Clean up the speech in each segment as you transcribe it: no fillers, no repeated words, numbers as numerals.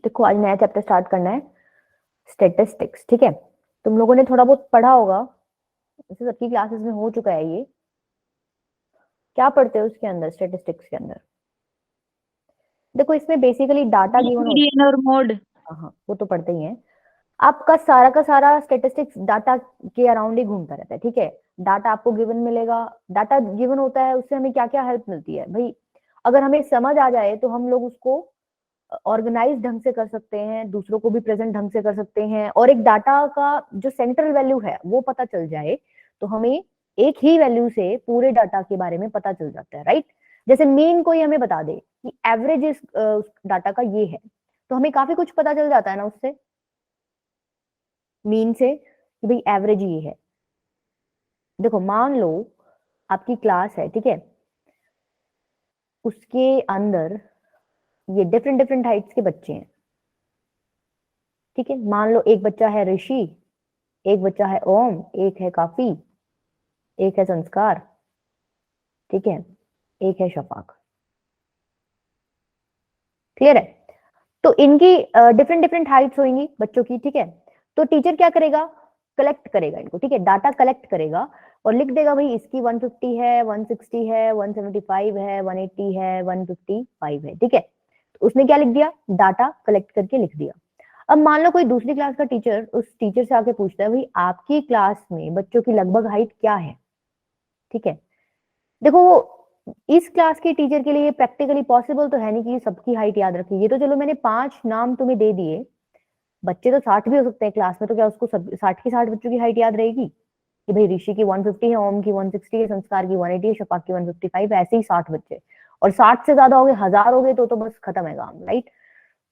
देखो आज नया चैप्टर स्टार्ट करना है, स्टैटिस्टिक्स। ठीक है, तुम लोगों ने थोड़ा बहुत पढ़ा होगा, इसे सबकी क्लासेस में हो चुका है। ये क्या पढ़ते हो उसके अंदर, स्टैटिस्टिक्स के अंदर? देखो इसमें बेसिकली डाटा गिवन होता मीडियन और मोड। है। हाँ, वो तो पढ़ते ही हैं। आपका सारा का सारा स्टेटिस्टिक्स डाटा के अराउंड ही घूमता रहता है। ठीक है, डाटा आपको गिवन मिलेगा, डाटा गिवन होता है, उससे हमें क्या क्या हेल्प मिलती है भाई। अगर हमें समझ आ जाए तो हम लोग उसको ऑर्गेनाइज ढंग से कर सकते हैं, दूसरों को भी प्रेजेंट ढंग से कर सकते हैं, और एक डाटा का जो सेंट्रल वैल्यू है वो पता चल जाए तो हमें एक ही वैल्यू से पूरे डाटा के बारे में पता चल जाता है, राइट। जैसे मीन कोई हमें बता दे कि एवरेज इस डाटा का ये है, तो हमें काफी कुछ पता चल जाता है ना उससे, मीन से, कि भाई एवरेज ये है। देखो मान लो आपकी क्लास है, ठीक है, उसके अंदर ये डिफरेंट डिफरेंट हाइट्स के बच्चे हैं। ठीक है, मान लो एक बच्चा है ऋषि, एक बच्चा है ओम, एक है काफी, एक है संस्कार, ठीक है, एक है शफाक। क्लियर है? तो इनकी डिफरेंट डिफरेंट हाइट्स होंगी बच्चों की। ठीक है, तो टीचर क्या करेगा, कलेक्ट करेगा इनको। ठीक है, डाटा कलेक्ट करेगा और लिख देगा भाई इसकी 150 है, 160 है, 175 है, 180 है, 155 है। ठीक है, तो उसने क्या लिख दिया, डाटा कलेक्ट करके लिख दिया। अब मान लो कोई दूसरी क्लास का टीचर उस टीचर से आके पूछता है भाई आपकी क्लास में बच्चों की लगभग हाइट क्या है। ठीक है, देखो इस क्लास के टीचर के लिए प्रैक्टिकली पॉसिबल तो है नहीं कि सबकी हाइट याद रखी। ये तो चलो मैंने 5 नाम तुम्हें दे दिए, बच्चे तो 60 भी हो सकते हैं क्लास में, तो क्या उसको सब 60 की 60 बच्चों की हाइट याद रहेगी कि भाई ऋषि की 150 है, ओम की 160 है, संस्कार की 180 है, शफाक की 155 है, ऐसे ही 60 बच्चे। और 60 से ज्यादा हो गए, 1000 हो गए, तो बस खत्म है काम, राइट।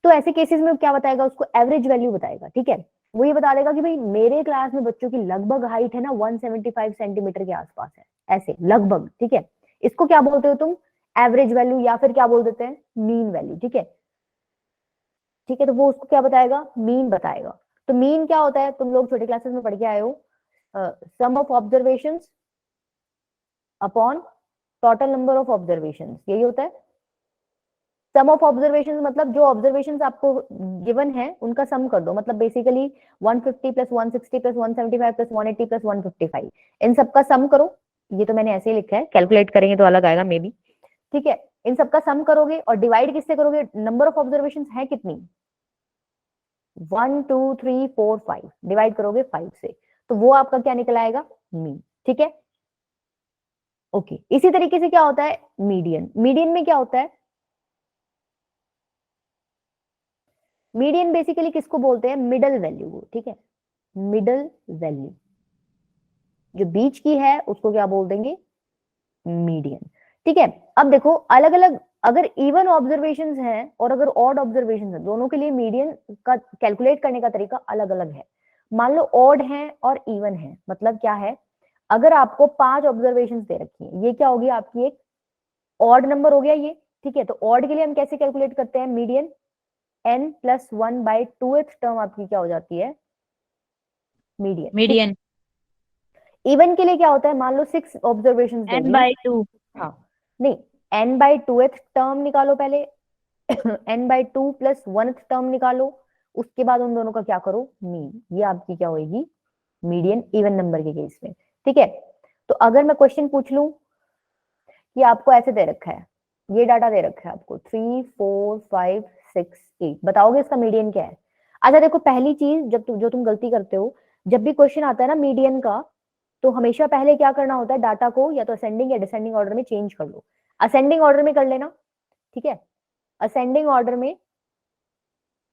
तो ऐसे केसेस में क्या बताएगा, उसको एवरेज वैल्यू बताएगा। ठीक है, वो ये बता देगा कि भाई मेरे क्लास में बच्चों की लगभग हाइट है ना 175 सेंटीमीटर के आसपास है, ऐसे लगभग। ठीक है, इसको क्या बोलते हो तुम, एवरेज वैल्यू, या फिर क्या बोल देते हैं, मीन वैल्यू। ठीक है, ठीक है, तो वो उसको क्या बताएगा, मीन बताएगा। तो मीन क्या होता है, तुम लोग छोटे क्लासेस में पढ़ के आए हो, sum of observation upon total number of observation, यही होता है। सम ऑफ ऑब्जर्वेशन मतलब जो ऑब्जर्वेशन आपको गिवन है उनका सम कर दो, मतलब basically 150 plus 160 plus 175 plus 180 plus 155, इन सबका सम करो। ये तो मैंने ऐसे ही लिखा है, कैलकुलेट करेंगे तो अलग आएगा मे बी। ठीक है, इन सबका सम करोगे और डिवाइड किससे करोगे, नंबर ऑफ ऑब्जर्वेशन है कितनी, 1 2 3 4 5, डिवाइड करोगे 5 से, तो वो आपका क्या निकल आएगा, मीन। ठीक है, ओके। इसी तरीके से क्या होता है, मीडियन। मीडियन में क्या होता है, मीडियन बेसिकली किसको बोलते हैं, मिडल वैल्यू को। ठीक है, मिडल वैल्यू जो बीच की है उसको क्या बोल देंगे, मीडियन। ठीक है, अब देखो अलग अलग, अगर इवन ऑब्जर्वेशंस हैं और अगर ऑड ऑब्जर्वेशंस हैं, दोनों के लिए मीडियन का कैलकुलेट करने का तरीका अलग अलग है। मान लो ऑड है और इवन है, मतलब क्या है, अगर आपको 5 ऑब्जर्वेशंस दे रखी है, ये क्या होगी आपकी एक ऑड नंबर हो गया ये। ठीक है, तो ऑड के लिए हम कैसे कैलकुलेट करते हैं, मीडियन n+1/2th टर्म आपकी क्या हो जाती है, मीडियन। ठीक मीडियन है, इवन के लिए क्या होता है, मान लो 6 ऑब्जर्वेशंस दे दी हैं। n/2। हाँ, नहीं, n/2th टर्म निकालो पहले, n/2 प्लस 1th टर्म निकालो, उसके बाद उन दोनों का क्या करो, मीन। ये आपकी क्या होगी, मीडियन, इवन नंबर के केस में। ठीक है, तो अगर मैं क्वेश्चन पूछ लूं कि आपको ऐसे दे रखा है, ये डाटा दे रखा है आपको 3 4 5 6 8, बताओगे इसका मीडियन क्या है। अच्छा देखो पहली चीज जो तुम गलती करते हो, जब भी क्वेश्चन आता है ना मीडियन का, तो हमेशा पहले क्या करना होता है, डाटा को या तो असेंडिंग या डिसेंडिंग ऑर्डर में चेंज कर लो। असेंडिंग ऑर्डर में कर लेना। ठीक है, असेंडिंग ऑर्डर में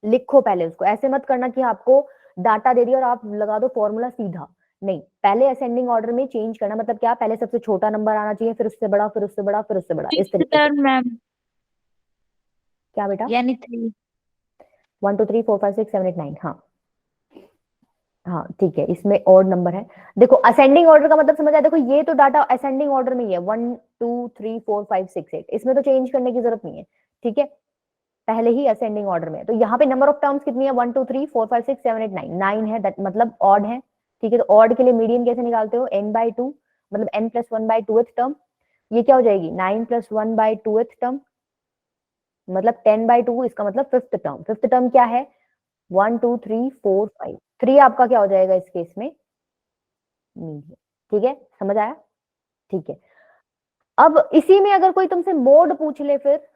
लिखो पहले उसको, ऐसे मत करना कि आपको डाटा दे दिया और आप लगा दो फॉर्मूला सीधा, नहीं, पहले असेंडिंग ऑर्डर में चेंज करना, मतलब क्या, पहले सबसे छोटा नंबर आना चाहिए, फिर उससे बड़ा, फिर उससे बड़ा, फिर उससे बड़ा, इस फिफ्थ तरीके से। टर्म मैम, क्या बेटा, यानी 3। 1 2 3 4 5 6 7 8 9, हाँ हाँ ठीक है, इसमें ऑड नंबर है। देखो असेंडिंग ऑर्डर का मतलब समझ आया, देखो ये तो डाटा असेंडिंग ऑर्डर में ही है, 1 2 3 4 5 6 8, इसमें तो चेंज करने की जरूरत नहीं है। ठीक है, पहले ही असेंडिंग ऑर्डर में है, तो यहाँ पे नंबर ऑफ टर्म्स कितनी है, 1 2 3 4 5 6 7 8 9, 9 है, मतलब ऑड है। ठीक है, तो ऑड के लिए मीडियन कैसे निकालते हो, n/2, मतलब n+1/2th टर्म, ये क्या हो जाएगी, 9+1/2th टर्म, मतलब 10/2, इसका मतलब फिफ्थ टर्म। फिफ्थ टर्म क्या है? 1 2 3 4 5, 3 आपका क्या हो जाएगा इस केस में? मीडियन। ठीक है, समझ आया? ठीक है, अब इसी में अगर कोई तुमसे मोड पूछ ले, फिर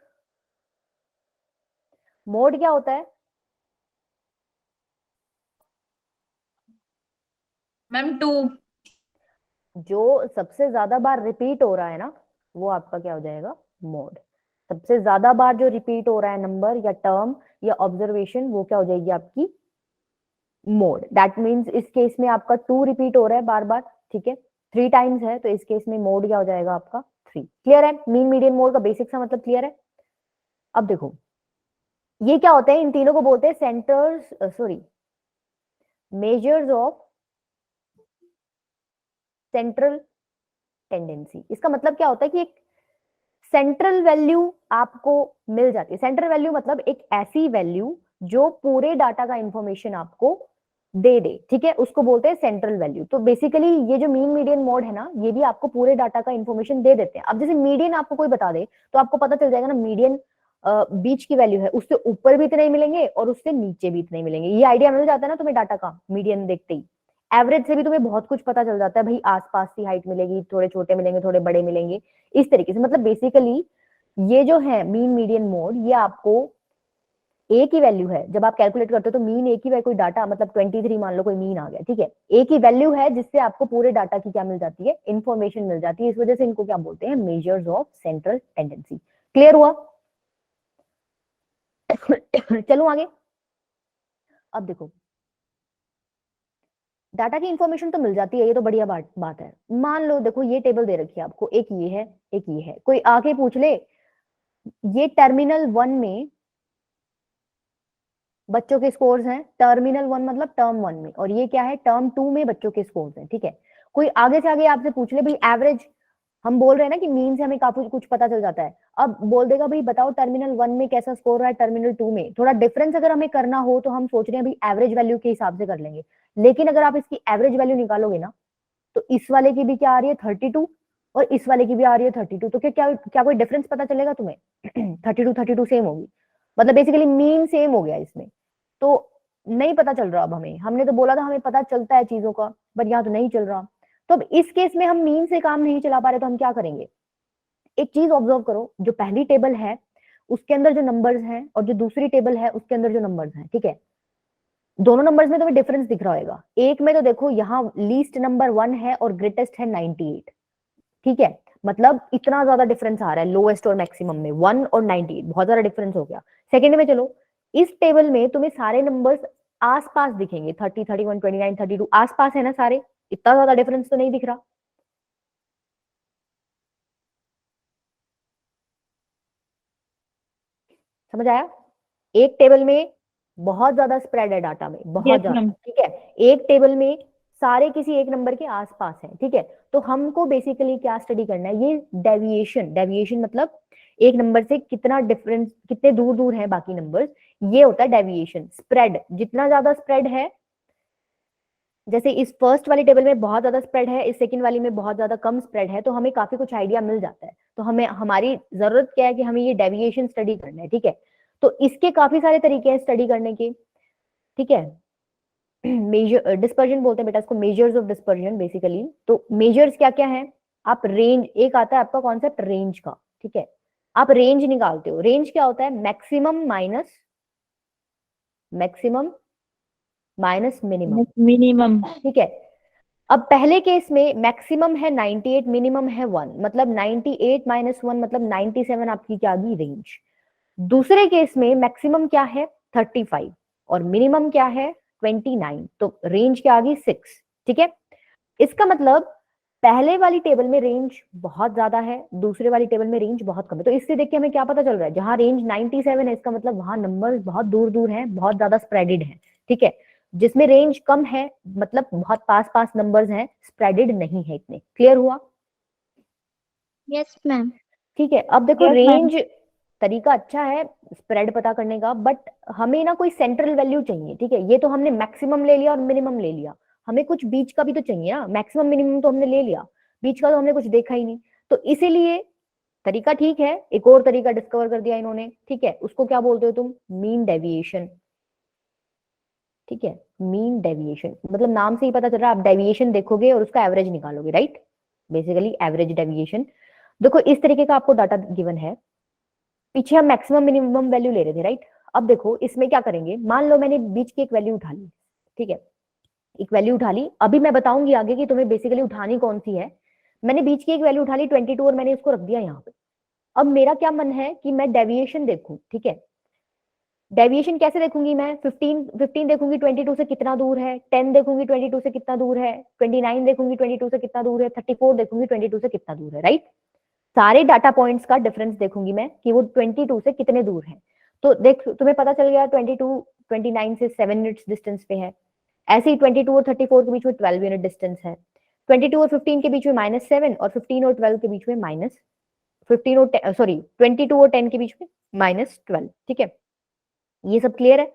मोड क्या होता है? मैम 2। जो सबसे ज्यादा बार रिपीट हो रहा है ना, वो आपका क्या हो जाएगा? मोड। सबसे ज्यादा बार जो रिपीट हो रहा है नंबर या टर्म या ऑब्जर्वेशन, वो क्या हो जाएगी आपकी? मोड। दैट मीन्स इस केस में आपका 2 रिपीट हो रहा है बार बार, ठीक है, 3 टाइम्स है, तो इस केस में मोड क्या हो जाएगा आपका? 3। क्लियर है? मीन मीडियन मोड का बेसिक सा मतलब क्लियर है? अब देखो, ये क्या होते हैं? इन तीनों को बोलते हैं centres, sorry, measures of central tendency. इसका मतलब क्या होता है कि एक सेंट्रल वैल्यू आपको मिल जाती है। सेंट्रल वैल्यू मतलब एक ऐसी वैल्यू जो पूरे डाटा का इंफॉर्मेशन आपको दे दे, ठीक है, उसको बोलते हैं सेंट्रल वैल्यू। तो बेसिकली ये जो मीन मीडियन मोड है ना, ये भी आपको पूरे डाटा का इंफॉर्मेशन दे देते हैं। अब जैसे मीडियन आपको कोई बता दे तो आपको पता चल जाएगा ना, मीडियन बीच की वैल्यू है, उससे ऊपर भी इतने ही मिलेंगे और उससे नीचे भी इतने ही मिलेंगे। ये आइडिया मिल जाता है ना तुम्हें डाटा का मीडियन देखते ही। एवरेज से भी तुम्हें बहुत कुछ पता चल जाता है, भाई आसपास की हाइट मिलेगी, थोड़े छोटे मिलेंगे, थोड़े बड़े मिलेंगे, इस तरीके से। मतलब बेसिकली ये जो है मीन मीडियन मोड, ये आपको एक ही वैल्यू है। जब आप कैलकुलेट करते हो तो मीन एक ही है, कोई डाटा मतलब 23 मान लो, कोई मीन आ गया, ठीक है, एक ही वैल्यू है जिससे आपको पूरे डाटा की क्या मिल जाती है? इंफॉर्मेशन मिल जाती है। इस वजह से इनको क्या बोलते हैं? Measures of central tendency. Clear हुआ? चलो आगे। अब देखो, डाटा की इंफॉर्मेशन तो मिल जाती है, ये तो बढ़िया बात बात है। मान लो देखो, ये टेबल दे रखी है आपको, एक ये है, एक ये है, कोई आके पूछ ले ये टर्मिनल 1 में बच्चों के स्कोर्स हैं, टर्मिनल 1 मतलब टर्म 1 में, और ये क्या है? टर्म 2 में बच्चों के स्कोर्स हैं, ठीक है। कोई आगे से आगे आपसे पूछ ले भाई एवरेज, हम बोल रहे हैं ना कि मीन से हमें काफी कुछ पता चल जाता है। अब बोल देगा भाई बताओ टर्मिनल 1 में कैसा स्कोर रहा है, टर्मिनल 2 में। थोड़ा डिफरेंस अगर हमें करना हो तो हम सोच रहे हैं भाई एवरेज वैल्यू के हिसाब से कर लेंगे। लेकिन अगर आप इसकी एवरेज वैल्यू निकालोगे ना, तो इस वाले की भी क्या आ रही है? 32, और इस वाले की भी आ रही है 32। तो क्या क्या क्या कोई डिफरेंस पता चलेगा तुम्हें? 32 सेम होगी, मतलब बेसिकली मीन सेम हो गया इसमें। तो नहीं पता चल रहा। अब हमें, हमने तो बोला था हमें पता चलता है चीजों का, बट यहाँ तो नहीं चल रहा। तो अब इस केस में हम मीन से काम नहीं चला पा रहे, तो हम क्या करेंगे? एक चीज ऑब्जर्व करो, जो पहली टेबल है उसके अंदर जो नंबर्स हैं और जो दूसरी टेबल है उसके अंदर जो नंबर्स हैं, ठीक है, दोनों नंबर्स में तुम्हें डिफरेंस दिख रहा होगा। एक में तो देखो यहाँ लीस्ट नंबर 1 है और ग्रेटेस्ट है 98, ठीक है, मतलब इतना ज्यादा डिफरेंस आ रहा है लोएस्ट और मैक्सिमम में, 1 और 98, बहुत ज्यादा डिफरेंस हो गया। सेकंड में चलो, इस टेबल में तुम्हें सारे नंबर्स आसपास दिखेंगे, 30 31 29 32 आसपास है ना सारे, इतना ज्यादा डिफरेंस तो नहीं दिख रहा। समझ आया? एक टेबल में बहुत ज्यादा स्प्रेड है डाटा में, बहुत यस ज्यादा, मैम। ठीक है। एक टेबल में सारे किसी एक नंबर के आसपास है, ठीक है। तो हमको बेसिकली क्या स्टडी करना है? ये डेविएशन। डेविएशन मतलब एक नंबर से कितना डिफरेंस, कितने दूर दूर है बाकी नंबर्स, ये होता है डेविएशन। स्प्रेड, जितना ज्यादा स्प्रेड है, जैसे इस फर्स्ट वाली टेबल में बहुत ज्यादा स्प्रेड है, इस सेकंड वाली में बहुत ज्यादा कम स्प्रेड है, तो हमें काफी कुछ आइडिया मिल जाता है। तो हमें, हमारी जरूरत क्या है कि हमें ये डेविएशन स्टडी करना है, ठीक है। तो इसके काफी सारे तरीके हैं स्टडी करने के, ठीक है। मेजर डिस्पर्जन बोलते हैं बेटा इसको, मेजर्स ऑफ डिस्पर्जन बेसिकली। तो मेजर्स क्या क्या है? आप रेंज, एक आता है आपका कॉन्सेप्ट रेंज का, ठीक है, आप रेंज निकालते हो। रेंज क्या होता है? Maximum minus, maximum minus minimum, minimum. ठीक है। अब पहले केस में मैक्सिमम है 98, मिनिमम है 1, मतलब 98 माइनस 1 मतलब 97 आपकी क्या आ गई? रेंज। दूसरे केस में मैक्सिमम क्या है? 35, और मिनिमम क्या है? 29, तो रेंज क्या आ गई? 6, ठीक है। इसका मतलब पहले वाली टेबल में रेंज बहुत ज्यादा है, दूसरे वाली टेबल में रेंज बहुत कम है। तो इससे देख के हमें क्या पता चल रहा है? जहां रेंज 97 है, इसका मतलब वहां नंबर्स बहुत दूर दूर हैं, बहुत ज्यादा स्प्रेडेड है, ठीक है। जिसमें रेंज कम है, मतलब बहुत पास पास नंबर्स हैं, स्प्रेडेड नहीं है इतने। क्लियर हुआ? Yes ma'am. ठीक है। अब देखो यस मैम। रेंज तरीका अच्छा है स्प्रेड पता करने का, बट हमें ना कोई सेंट्रल वैल्यू चाहिए, ठीक है। ये तो हमने मैक्सिमम ले लिया और मिनिमम ले लिया, हमें कुछ बीच का भी तो चाहिए ना। मैक्सिमम मिनिमम तो हमने ले लिया, बीच का तो हमने कुछ देखा ही नहीं। तो इसीलिए तरीका ठीक है, एक और तरीका डिस्कवर कर दिया इन्होंने, ठीक है, उसको क्या बोलते हो तुम, मीन डेविएशन, ठीक है। मीन डेविएशन मतलब नाम से ही पता चल रहा है, आप डेविएशन देखोगे और उसका एवरेज निकालोगे, राइट, बेसिकली एवरेज डेविएशन। देखो इस तरीके का आपको डाटा गिवन है, पीछे हम मैक्सिमम मिनिमम वैल्यू ले रहे थे, राइट। अब देखो इसमें क्या करेंगे, मान लो मैंने बीच की एक वैल्यू उठा ली, ठीक है, एक वैल्यू उठा ली, अभी मैं बताऊंगी आगे कि तुम्हें बेसिकली उठानी कौन सी है। मैंने बीच की एक वैल्यू उठा ली 22 और मैंने इसको रख दिया यहाँ पे। अब मेरा क्या मन है कि मैं डेविएशन देखूं, ठीक है। डेविएशन कैसे देखूंगी मैं, 15 देखूंगी 22 से कितना दूर है, 10 देखूंगी 22 से कितना दूर है, 29 देखूंगी 22 से कितना दूर है, 34 देखूंगी 22 से कितना दूर है, राइट। सारे डाटा पॉइंट्स का डिफरेंस देखूंगी मैं कि वो 22 से कितने दूर है। तो देख तुम्हें पता चल गया 29 से 7 मिनट्स डिस्टेंस पे है। ऐसे ही 22 और 34 के बीच में 12 यूनिट डिस्टेंस है। 22 और 15 के बीच में -7 और 15 और 12 के बीच में माइनस 15 और सॉरी 22 और 10 के बीच में -12, ठीक है। ये सब क्लियर है।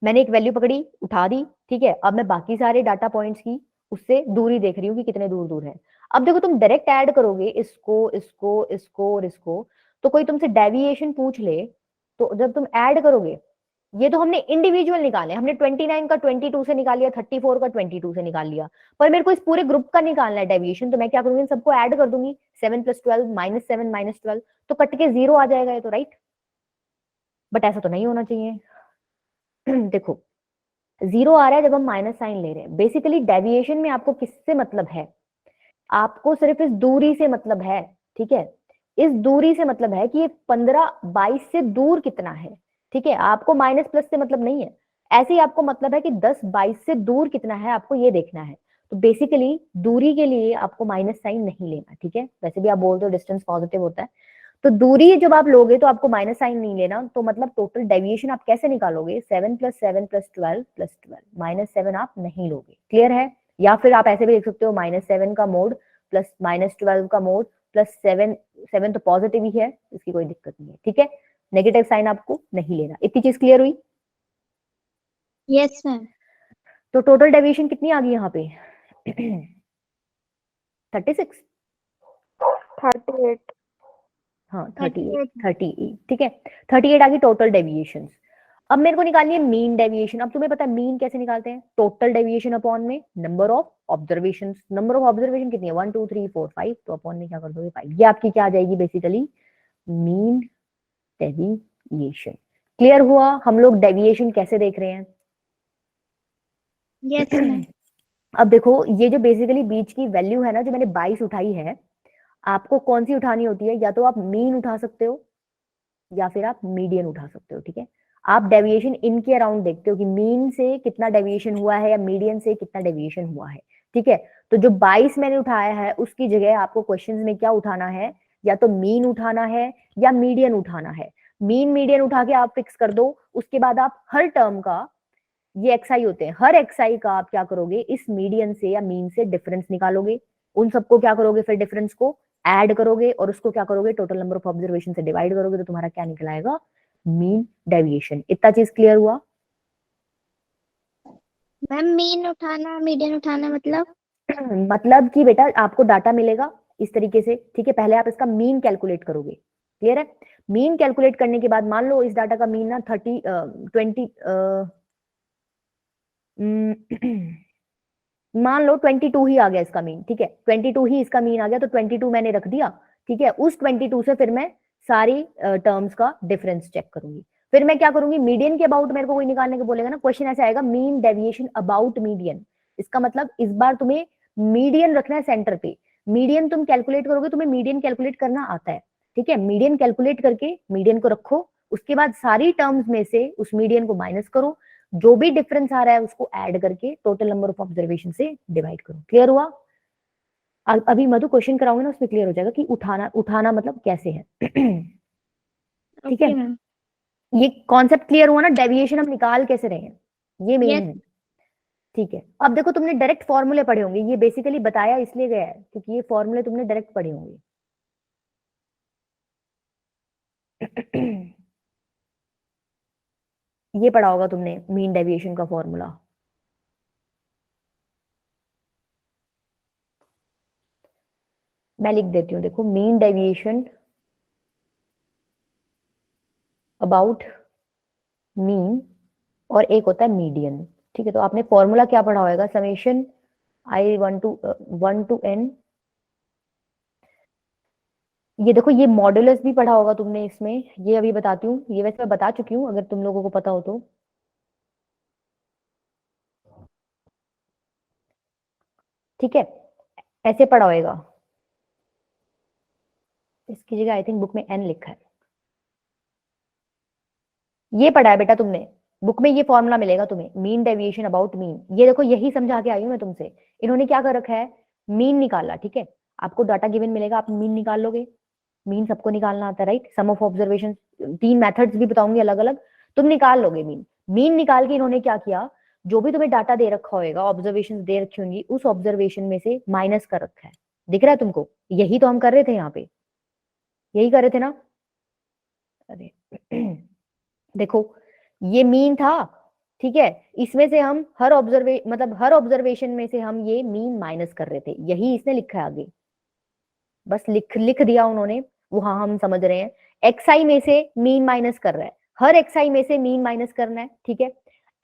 मैंने एक वैल्यू पकड़ी, उठा दी, ठीक है। अब मैं बाकी सारे डाटा पॉइंट्स की उससे दूरी देख रही हूँ कि कितने दूर दूर है। अब देखो तुम डायरेक्ट ऐड करोगे इसको इसको इसको और इसको, तो कोई तुमसे डेविएशन पूछ ले, तो जब तुम ऐड करोगे, ये तो हमने इंडिविजुअल निकाले, हमने 29 का 22 से निकाल लिया, 34 का 22 से निकाल लिया, पर मेरे को इस पूरे ग्रुप का निकालना है डेविएशन, तो मैं क्या करूंगी, सबको ऐड कर दूंगी, 7 + 12 -7 -12, तो कट के 0 आ जाएगा ये तो, राइट। बट ऐसा तो नहीं होना चाहिए। देखो 0 आ रहा है जब हम माइनस साइन ले रहे हैं। बेसिकली डेविएशन में आपको किससे मतलब है, आपको सिर्फ इस दूरी से मतलब है, ठीक है। इस दूरी से मतलब है कि ये 15-22 से दूर कितना है, ठीक है। आपको माइनस प्लस से मतलब नहीं है। ऐसे ही आपको मतलब है कि 10-22 से दूर कितना है, आपको ये देखना है। तो बेसिकली दूरी के लिए आपको माइनस साइन नहीं लेना, ठीक है। वैसे भी आप बोलते हो डिस्टेंस पॉजिटिव होता है, तो दूरी जब आप लोगे तो आपको माइनस साइन नहीं लेना। तो मतलब टोटल डेविएशन आप कैसे निकालोगे, 7 + 7 + 12 + 12, -7 आप नहीं लोगे, क्लियर है। या फिर आप ऐसे भी देख सकते हो, -7 का मोड प्लस -12 का मोड प्लस 7, 7 तो पॉजिटिव ही है, इसकी कोई दिक्कत नहीं है, ठीक है। नेगेटिव साइन आपको नहीं लेना। इतनी चीज क्लियर हुई। Yes ma'am. तो टोटल डेविएशन कितनी आ गई यहाँ पे 36, 38। हाँ 38, 38 38, ठीक है। 38 आ गई टोटल डेविएशन। अब मेरे को निकालनी है मीन डेविएशन। अब तुम्हें पता है मीन कैसे निकालते हैं, टोटल डेविएशन अपॉन में number of observation. Number of observation कितनी है, 1 2 3 4 5, तो अपॉन में क्या कर दोगे 5, ये आपकी क्या आ जाएगी बेसिकली मीन डेविएशन। क्लियर हुआ हम लोग डेविएशन कैसे देख रहे हैं। Yes ma'am. अब देखो ये जो बेसिकली बीच की वैल्यू है ना, जो मैंने 22 उठाई है, आपको कौन सी उठानी होती है, या तो आप मीन उठा सकते हो या फिर आप मीडियन उठा सकते हो, ठीक है। आप डेविएशन इनके अराउंड देखते हो कि मीन से कितना डेविएशन हुआ है या मीडियन से कितना डेविएशन हुआ है, ठीक है। तो जो 22 मैंने उठाया है उसकी जगह आपको क्वेश्चंस में क्या उठाना है, या तो मीन उठाना है या मीडियन उठाना है। मीन मीडियन उठा के आप फिक्स कर दो, उसके बाद आप हर टर्म का, ये एक्सआई होते हैं, हर एक्सआई का आप क्या करोगे, इस मीडियन से या मीन से डिफरेंस निकालोगे। उन सबको क्या करोगे, फिर डिफरेंस को ऐड करोगे और उसको क्या करोगे, टोटल नंबर ऑफ ऑब्जर्वेशन से डिवाइड करोगे, तो तुम्हारा क्या निकल आएगा, मीन डेविएशन। इतना चीज क्लियर हुआ। मैम मीन उठाना मीडियन उठाना मतलब? मतलब कि बेटा आपको डाटा मिलेगा इस तरीके से, ठीक है। पहले आप इसका मीन कैलकुलेट करोगे, क्लियर है। मीन कैलकुलेट करने के बाद मान लो इस डाटा का मीन ना 20 मान लो 22 ही आ गया इसका मीन, ठीक है। 22 ही इसका मीन आ गया, तो 22 मैंने रख दिया, ठीक है। उस 22 से फिर मैं सारी टर्म्स का डिफरेंस चेक करूंगी। फिर मैं क्या करूंगी, मीडियन के अबाउट मेरे को कोई निकालने को बोलेगा ना, क्वेश्चन ऐसे आएगा मीन डेविएशन अबाउट मीडियन। इसका मतलब इस बार तुम्हें मीडियन रखना है सेंटर पे। मीडियन तुम कैलकुलेट करोगे, तुम्हें मीडियन कैलकुलेट करना आता है, ठीक है। मीडियन कैलकुलेट करके मीडियन को रखो, उसके बाद सारी टर्म्स में से उस मीडियन को माइनस करो, जो भी डिफरेंस आ रहा है उसको ऐड करके टोटल नंबर ऑफ ऑब्जर्वेशन से डिवाइड करो। क्लियर हुआ। अभी मधु क्वेश्चन कराऊंगे ना, उसमें क्लियर हो जाएगा कि उठाना उठाना मतलब कैसे है। ठीक है, ओके मैम। ये कॉन्सेप्ट क्लियर हुआ ना, डेविएशन हम निकाल कैसे रहे हैं, ये मेन यस। है। ठीक है, अब देखो तुमने डायरेक्ट फॉर्मूले पढ़े होंगे, ये बेसिकली बताया इसलिए गया है क्योंकि ये फॉर्मूले तुमने डायरेक्ट पढ़े होंगे। ये पढ़ा होगा तुमने मीन डेविएशन का फॉर्मूला। मैं लिख देती हूँ, देखो मीन डेविएशन अबाउट मीन और एक होता है मीडियन। ठीक है, तो आपने फॉर्मूला क्या पढ़ा होगा, summation i one to n, ये देखो ये मॉडुलस भी पढ़ा होगा तुमने इसमें, ये अभी बताती हूँ, ये वैसे मैं बता चुकी हूँ अगर तुम लोगों को पता हो तो। ठीक है, ऐसे पढ़ा होगा, इसकी जगह आई थिंक बुक में एन लिखा है, ये पढ़ा है बेटा तुमने, बुक में ये फॉर्मूला मिलेगा तुम्हें, मीन डेविएशन अबाउट मीन। ये देखो यही समझा के आई हूं मैं तुमसे, इन्होंने क्या कर रखा है, मीन निकाला। ठीक है, आपको डाटा गिवन मिलेगा, आप मीन निकाल लोगे, मीन सबको निकालना आता है right, sum of observation, 3 methods भी बताऊंगी अलग अलग, तुम निकाल लोगे मीन। मीन निकाल के इन्होंने क्या किया, जो भी तुम्हें डाटा दे रखा होगा, ऑब्जर्वेशन दे रखी होंगी, उस ऑब्जर्वेशन में से माइनस कर रखा है, दिख रहा है तुमको, यही तो हम कर रहे थे यहाँ पे, यही कर रहे थे ना। अरे देखो ये मीन था, ठीक है, इसमें से हम हर ऑब्जर्वेशन में से हम ये मीन माइनस कर रहे थे, यही इसने लिखा है आगे, बस लिख लिख दिया उन्होंने, वो हाँ हम समझ रहे हैं, एक्सआई में से मीन माइनस कर रहा है, हर एक्सआई में से मीन माइनस करना है। ठीक है,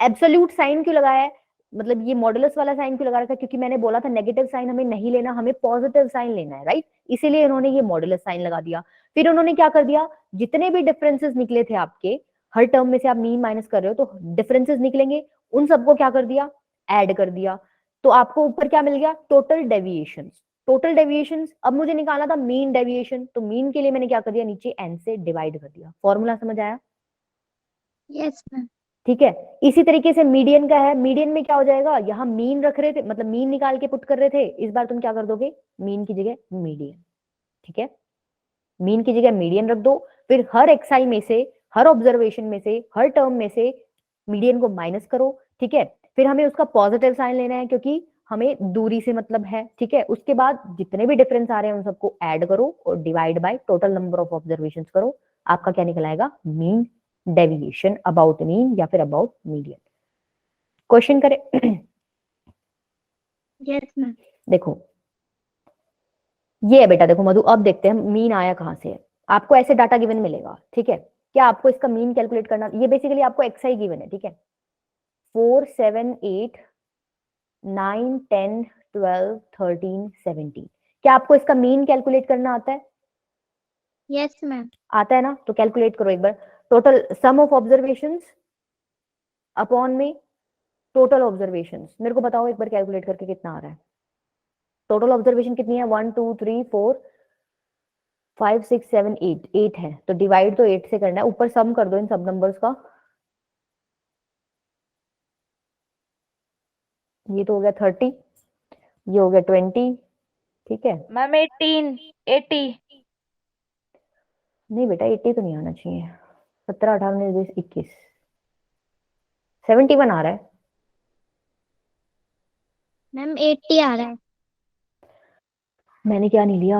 एब्सोल्यूट साइन क्यों लगाया है, मतलब ये मॉडुलस वाला साइन क्यों लगा रखा है, क्योंकि मैंने बोला था नेगेटिव साइन हमें नहीं लेना, हमें पॉजिटिव साइन लेना है राइट, इसीलिए उन्होंने ये मॉडुलस साइन लगा दिया। फिर उन्होंने क्या कर दिया, जितने भी डिफरेंसेस निकले थे आपके, हर टर्म में से आप मीन माइनस कर रहे हो तो डिफरेंसेस निकलेंगे, उन सबको क्या कर दिया, ऐड कर दिया, तो आपको ऊपर क्या मिल गया, टोटल डेविएशन। टोटल डेविएशन, अब मुझे निकालना था मीन डेविएशन, तो मीन के लिए मैंने क्या कर दिया, नीचे एन से डिवाइड कर दिया, फॉर्मूला समझ आया। Yes ma'am. ठीक है, इसी तरीके से मीडियन का है, मीडियन में क्या हो जाएगा, यहाँ मीन रख रहे थे, मतलब मीन निकाल के पुट कर रहे थे, इस बार तुम क्या कर दोगे, मीन की जगह मीडियन। ठीक है, मीन की जगह मीडियन रख दो, फिर हर एक्सआई में से, हर ऑब्जर्वेशन में से, हर टर्म में से मीडियन को माइनस करो। ठीक है, फिर हमें उसका पॉजिटिव साइन लेना है क्योंकि हमें दूरी से मतलब है। ठीक है, उसके बाद जितने भी डिफरेंस आ रहे हैं उन सबको ऐड करो और divide by total number of observation करो, आपका क्या निकल आएगा, मीन डेविएशन अबाउट मीन या फिर अबाउट मीडियन। क्वेश्चन करें यस मैम। देखो ये है बेटा, देखो मधु अब देखते हैं मीन आया कहां से है, आपको ऐसे डाटा गिवन मिलेगा। ठीक है, क्या आपको इसका मीन कैलकुलेट करना, ये बेसिकली आपको एक्सआई गिवन है। ठीक है, 4 7 8 9 10 12 13 17, क्या आपको इसका मीन कैलकुलेट करना आता है, यस मैम। आता है ना, तो कैलकुलेट करो एक बार, total sum of observations upon में टोटल ऑब्जर्वेशंस, मेरे को बताओ एक बार कैलकुलेट करके कितना आ रहा है, टोटल ऑब्जर्वेशन कितनी है, 1 2 3 4 5 6 7 8, 8 है, तो डिवाइड तो 8 से करना है, ऊपर सम कर दो इन सब नंबर्स का, ये तो हो गया 30, ये हो गया 20। ठीक है, मैम 18 80 नहीं बेटा 80 तो नहीं आना चाहिए, 17 18 19 21 71 आ रहा है। मैम 80 आ रहा है। मैंने क्या नहीं लिया,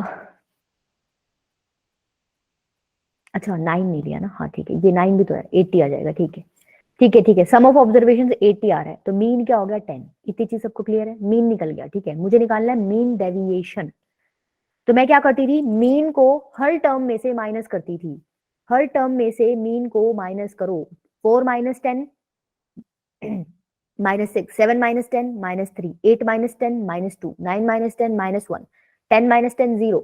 अच्छा 9 नहीं लिया ना, हाँ ठीक है, ये 9 भी तो है, 80 आ जाएगा। ठीक है ठीक है ठीक है, सम ऑफ ऑब्जर्वेशन 80 आ रहा है, तो मीन क्या हो गया 10, इतनी चीज सबको क्लियर है, मीन निकल गया। ठीक है, मुझे निकालना है मीन डेविएशन, तो मैं क्या करती थी, मीन को हर टर्म में से माइनस करती थी, हर टर्म में से मीन को माइनस करो, 4 minus 10 minus 6, 7 minus 10 minus 3, 8 minus 10 minus 2, 9 minus 10 minus 1, 10 minus 10 0,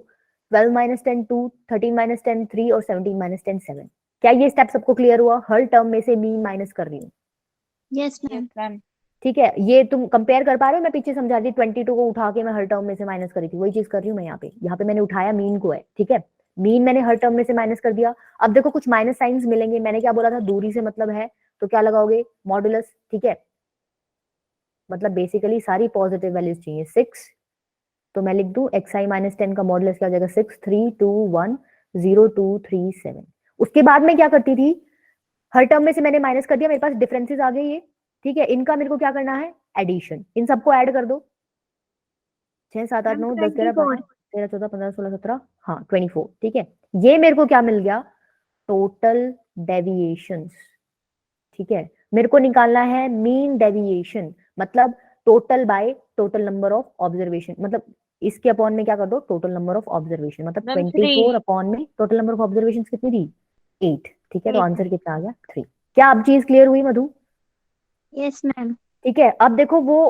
12 minus 10 2, 13 minus 10 3 और 17 माइनस 10 7। क्या ये स्टेप सबको क्लियर हुआ, हर टर्म में से मीन माइनस कर रही हूँ। Yes ma'am. मैम ठीक है, ये तुम कंपेयर कर पा रहे हो, मैं पीछे समझा दी, 22 को उठा के मैं हर टर्म में से माइनस करी थी, वही चीज कर रही हूँ मैं यहाँ पे मैंने उठाया मीन को है। ठीक है, मीन मैंने हर टर्म में से माइनस कर दिया, अब देखो कुछ माइनस साइंस मिलेंगे, मैंने क्या बोला था, दूरी से मतलब है, तो क्या लगाओगे, मॉडुलस। ठीक है, मतलब बेसिकली सारी पॉजिटिव वैल्यूज चाहिए, 6, तो मैं लिख दूं xi माइनस 10 का मॉडुलस क्या हो जाएगा, 6 3 2 1 0 2 3 7। उसके बाद में क्या करती थी, हर टर्म में से मैंने माइनस कर दिया, मेरे पास डिफरेंसेस आ गए ये। ठीक है, इनका मेरे को क्या करना है, एडिशन, इन सबको ऐड कर दो, 6 7 8 मैम 9 10 11 12 24। 13 14 15 16 17, हाँ 24। ठीक है, ये मेरे को क्या मिल गया, टोटल डेविएशंस। ठीक है, मेरे को निकालना है मीन डेविएशन, मतलब total by total number of observation, मतलब इसके अपॉन में क्या कर दो, टोटल नंबर ऑफ ऑब्जर्वेशन, मतलब मैम 24 3 अपॉन में टोटल नंबर ऑफ ऑब्जर्वेशन कितनी थी, 8। ठीक है, तो Eight. आंसर कितना आ गया 3। क्या अब चीज क्लियर हुई मधु? Yes, ma'am. ठीक है, अब देखो वो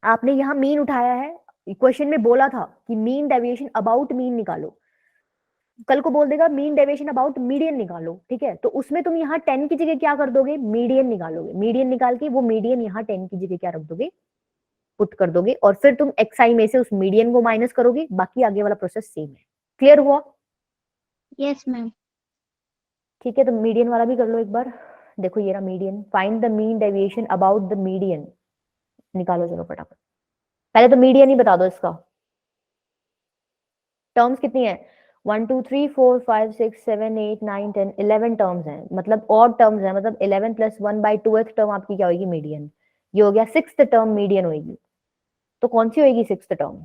आपने यहाँ मीन उठाया है, क्वेश्चन में बोला था कि मीन डेविएशन अबाउट मीन निकालो, कल को बोल देगा मीन डेविएशन अबाउट मीडियन निकालो, ठीक है, तो उसमें तुम यहाँ 10 की जगह क्या कर दोगे, मीडियन निकालोगे, मीडियन निकाल के वो मीडियन यहाँ 10 की जगह क्या रख दोगे, पुट कर दोगे, और फिर तुम xi में से उस मीडियन को माइनस करोगे, बाकी आगे वाला प्रोसेस सेम है। क्लियर हुआ? Yes, ma'am. ठीक है, तो मीडियन वाला भी कर लो एक बार। देखो ये रहा median, find the mean deviation about the median, निकालो चलो फटाफट। पहले तो मीडियन ही बता दो इसका। टर्म्स कितनी है? 1 2 3 4 5 6 7 8 9 10 11 टर्म्स हैं, मतलब ऑड टर्म्स हैं, मतलब 11 प्लस 1 बाई 2th टर्म आपकी क्या होगी, मीडियन। ये हो गया 6th टर्म मीडियन होगी, तो कौन सी होगी 6th टर्म?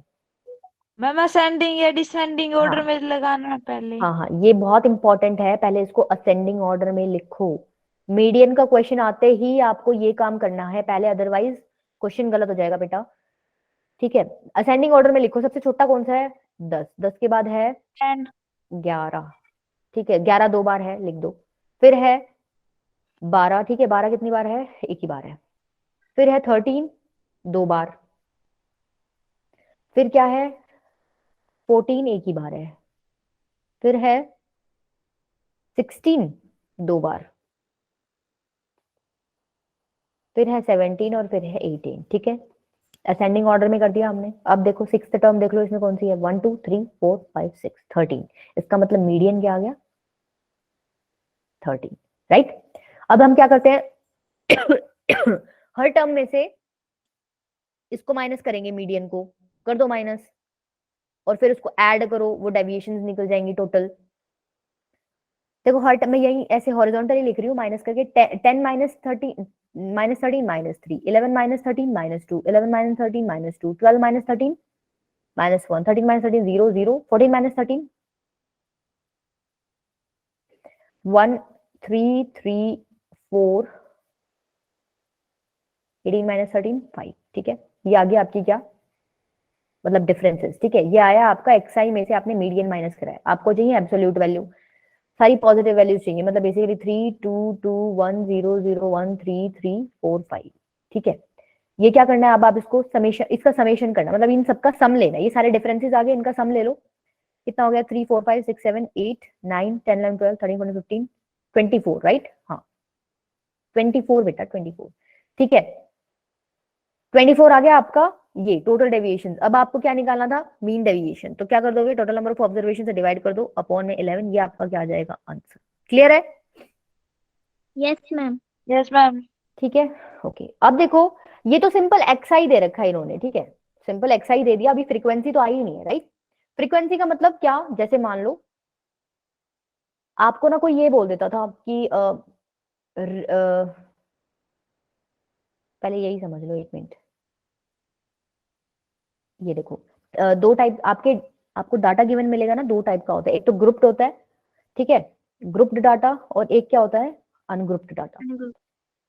मैम असेंडिंग या डिसेंडिंग ऑर्डर हाँ में लगाना है पहले। हाँ हाँ, ये बहुत इंपॉर्टेंट है, पहले इसको असेंडिंग ऑर्डर में लिखो। मीडियन का क्वेश्चन आते ही आपको ये काम करना है पहले, अदरवाइज क्वेश्चन गलत हो जाएगा बेटा। ठीक है, असेंडिंग ऑर्डर में लिखो। सबसे छोटा कौन सा है? 10, 10 के बाद है 10 11, ठीक है, 11 2 बार है, लिख दो। फिर है 12, ठीक है, 12 कितनी बार है, एक ही बार है। फिर है 13 2 बार। फिर क्या है 14, एक ही बार है। फिर है 16 2 बार। फिर है 17 और फिर है 18, ठीक है, असेंडिंग ऑर्डर में कर दिया हमने। अब देखो 6th टर्म देख लो, इसमें कौन सी है, 1 2 3 4 5 6 13, इसका मतलब मीडियन क्या आ गया, 13, राइट। अब हम क्या करते हैं हर टर्म में से इसको माइनस करेंगे, मीडियन को कर दो माइनस, और फिर उसको ऐड करो, वो डेविएशंस निकल जाएंगी टोटल। देखो हर टर्म में यही ऐसे हॉरिजॉन्टली लिख रही हूँ, माइनस करके 10 minus 13 minus 13 minus 3, 11 minus 13 minus 2, 11 minus 13 minus 2, 12 minus 13 minus 1, 13 minus 13 0 0, 14 minus 13 1 3 3 4, 18 minus 13 5, ठीक है, ये आ गया आपकी क्या मतलब डिफरेंसेस, ठीक है, ये आया आपका xi में से आपने मीडियन माइनस करा है। आपको चाहिए एब्सोल्यूट वैल्यू, सारी पॉजिटिव वैल्यूज चाहिए, मतलब बेसिकली 3 2 2 1 0 0 1 3 3 4 5, ठीक है। ये क्या करना है अब, आप इसको समेशन, इसका समेशन करना, मतलब इन सबका सम लेना, ये सारे डिफरेंसेस आ गए, इनका सम ले लो। कितना हो गया, 3 4 5 6 7 8 9 10 11 12 13 14 15 24, राइट, हाँ 24 बेटा 24, ठीक है, 24 आ गया आपका ये टोटल डेविएशन। अब आपको क्या निकालना था, मीन डेविएशन, तो क्या कर दोगे, टोटल नंबर ऑफ ऑब्जर्वेशन से डिवाइड कर दो अपॉन में 11, ये आपका क्या आ जाएगा आंसर। क्लियर है? Yes, ma'am. Yes ma'am. ठीक है, ओके। अब देखो ये तो सिंपल एक्सआई दे रखा है इन्होंने, ठीक है, सिंपल एक्सआई दे दिया, अभी फ्रीक्वेंसी तो आई ही नहीं है, राइट। फ्रीक्वेंसी का मतलब क्या, जैसे मान लो आपको ना कोई ये बोल देता था कि पहले यही समझ लो, एक मिनट, ये देखो दो टाइप आपके, आपको डाटा गिवन मिलेगा ना, दो टाइप का होता है, एक तो ग्रुप्ड होता है, ठीक है, ग्रुप्ड डाटा, और एक क्या होता है, अनग्रुप्ड डाटा।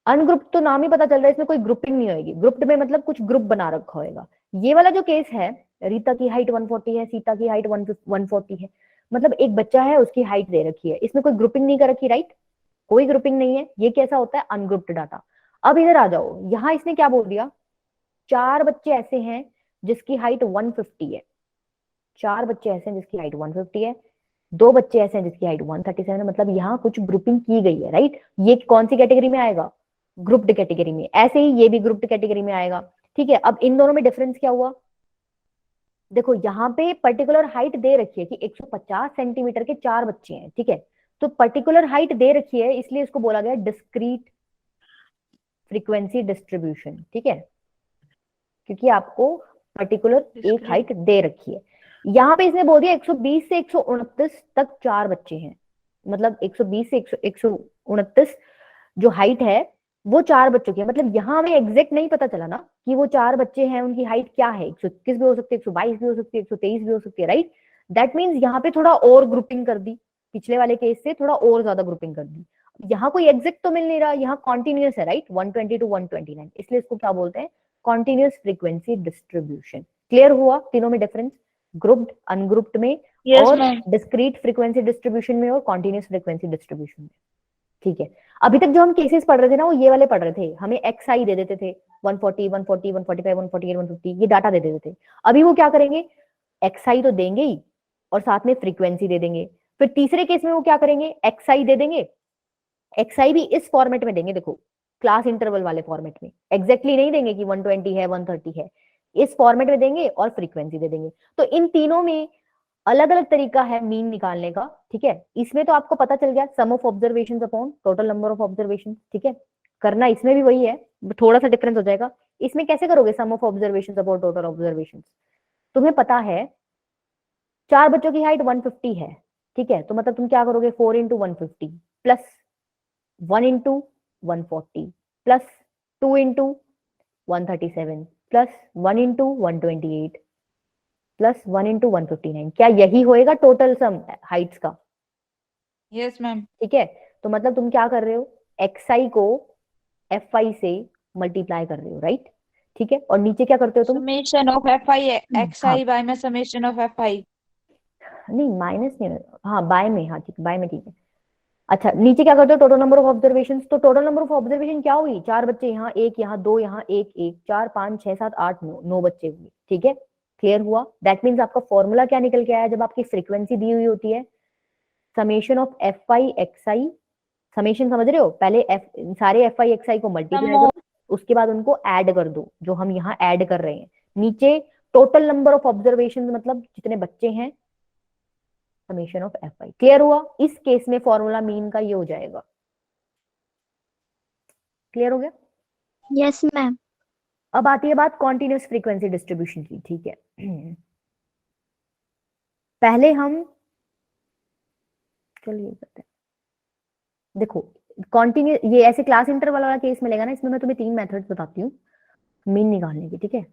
अनग्रुप्ड तो नाम ही पता चल रहा है, इसमें कोई ग्रुपिंग नहीं होगी, ग्रुप्ड में मतलब कुछ ग्रुप बना रखा होगा। ये वाला जो केस है, रीता की हाइट 140 है, सीता की हाइट 140 है, मतलब एक बच्चा है उसकी हाइट दे रखी है, इसमें कोई ग्रुपिंग नहीं कर रखी, राइट, कोई ग्रुपिंग नहीं है, ये कैसा होता है, अनग्रुप्ड डाटा। अब इधर आ जाओ, यहाँ इसने क्या बोल दिया, 4 बच्चे ऐसे हैं जिसकी हाइट 150 है, 4 बच्चे ऐसे हैं जिसकी हाइट 150 है, 2 बच्चे ऐसे हैं जिसकी हाइट 137 है, मतलब यहाँ कुछ ग्रुपिंग की गई है, राइट। ये कौन सी कैटेगरी में आएगा, ग्रुप्ड कैटेगरी में। ऐसे ही ये भी ग्रुप्ड कैटेगरी में आएगा, ठीक है। अब इन दोनों में डिफरेंस क्या हुआ, देखो यहाँ पे पर्टिकुलर हाइट दे रखी है कि 150 सेंटीमीटर के 4 बच्चे हैं, ठीक है, तो पर्टिकुलर हाइट दे रखी है, इसलिए इसको बोला गया डिस्क्रीट फ्रीक्वेंसी डिस्ट्रीब्यूशन, ठीक है, क्योंकि आपको पर्टिकुलर एक हाइट दे रखी है। यहाँ पे इसने बोल दिया 120 से 129 तक 4 बच्चे हैं, मतलब 120 से 129 जो हाइट है वो 4 बच्चों की है, मतलब यहाँ हमें एग्जैक्ट नहीं पता चला ना कि वो 4 बच्चे हैं उनकी हाइट क्या है, 121 भी हो सकती है, 122 भी हो सकती है, 123 भी हो सकती है, राइट। दैट मीन्स यहाँ पे थोड़ा और ग्रुपिंग कर दी, पिछले वाले केस से थोड़ा और ज्यादा ग्रुपिंग कर दी। यहाँ कोई एग्जैक्ट तो मिल नहीं रहा, यहाँ कॉन्टिन्यूस है, राइट, 120 to 129, इसलिए इसको क्या बोलते हैं, कॉन्टिन्यूस फ्रीक्वेंसी डिस्ट्रीब्यूशन। क्लियर हुआ तीनों में डिफरेंस, ग्रुप्ड अनग्रुप्ड में यस और मैम। डिस्क्रीट फ्रीक्वेंसी डिस्ट्रीब्यूशन में और कॉन्टिन्यूस फ्रीक्वेंसी डिस्ट्रीब्यूशन में। ठीक है, अभी तक जो हम केसेस पढ़ रहे थे ना वो ये वाले पढ़ रहे थे, हमें एक्स आई दे देते थे 140 140 145 148 150 ये डाटा दे देते थे। अभी वो क्या करेंगे, एक्स आई तो देंगे ही और साथ में फ्रीक्वेंसी दे देंगे। फिर तीसरे केस में वो क्या करेंगे, एक्स आई दे देंगे, एक्स आई भी इस फॉर्मेट में देंगे, देखो क्लास इंटरवल वाले फॉर्मेट में, एग्जैक्टली नहीं देंगे कि 120 है 130 है, इस फॉर्मेट में देंगे और फ्रीक्वेंसी दे देंगे। तो इन तीनों में अलग अलग तरीका है मीन निकालने का। ठीक है, इसमें तो आपको पता चल गया sum of observation upon total number of observation. ठीक है, करना इसमें भी वही है, थोड़ा सा डिफरेंस हो जाएगा। इसमें कैसे करोगे sum of observation upon total observation, तुम्हें पता है 4 बच्चों की हाइट 150 है। ठीक है, तो मतलब तुम क्या करोगे 4 into 150 plus 1 into 140 plus 2 into 137 plus 1 into 128 plus 1 into 159। क्या यही होएगा टोटल सम हाइट्स का? Yes ma'am. ठीक है, तो मतलब तुम क्या कर रहे हो, एक्स आई को एफ आई से मल्टीप्लाई कर रहे हो, राइट। ठीक है, और नीचे क्या करते हो तुम, summation of F I x हाँ आई बाय में समेशन ऑफ एफ आई। नहीं माइनस नहीं, हाँ बाय में, हाँ ठीक बाय में, ठीक है। अच्छा नीचे क्या करते हो, टोटल नंबर ऑफ ऑब्जर्वेशन, तो टोटल नंबर ऑफ ऑब्जर्वेशन क्या हुई, 4 बच्चे यहाँ, एक यहाँ, दो यहाँ, एक एक, 4 5 6 7 8 9, 9 बच्चे हुए। ठीक है, क्लियर हुआ। दैट मीन्स आपका फॉर्मूला क्या निकल के आया, जब आपकी फ्रीक्वेंसी दी हुई होती है summation of F I x I, summation समझ रहे हो, पहले एफ सारे एफ आई एक्स आई को मल्टीप्लाई करो, उसके बाद उनको ऐड कर दो जो हम यहाँ ऐड कर रहे हैं। नीचे टोटल नंबर ऑफ ऑब्जर्वेशन मतलब जितने बच्चे हैं, summation of F I. Clear हुआ, इस केस में फॉर्मूला मीन का ये हो जाएगा। क्लियर हो गया। Yes, ma'am. अब आती है बात कॉन्टिन्यूस फ्रीक्वेंसी डिस्ट्रीब्यूशन की। ठीक है, पहले हम चलिए करते हैं, देखो कॉन्टिन्यू ये ऐसे क्लास इंटरवल वाला केस मिलेगा ना, इसमें मैं तुम्हें 3 मेथड्स बताती हूँ मीन निकालने की। ठीक है,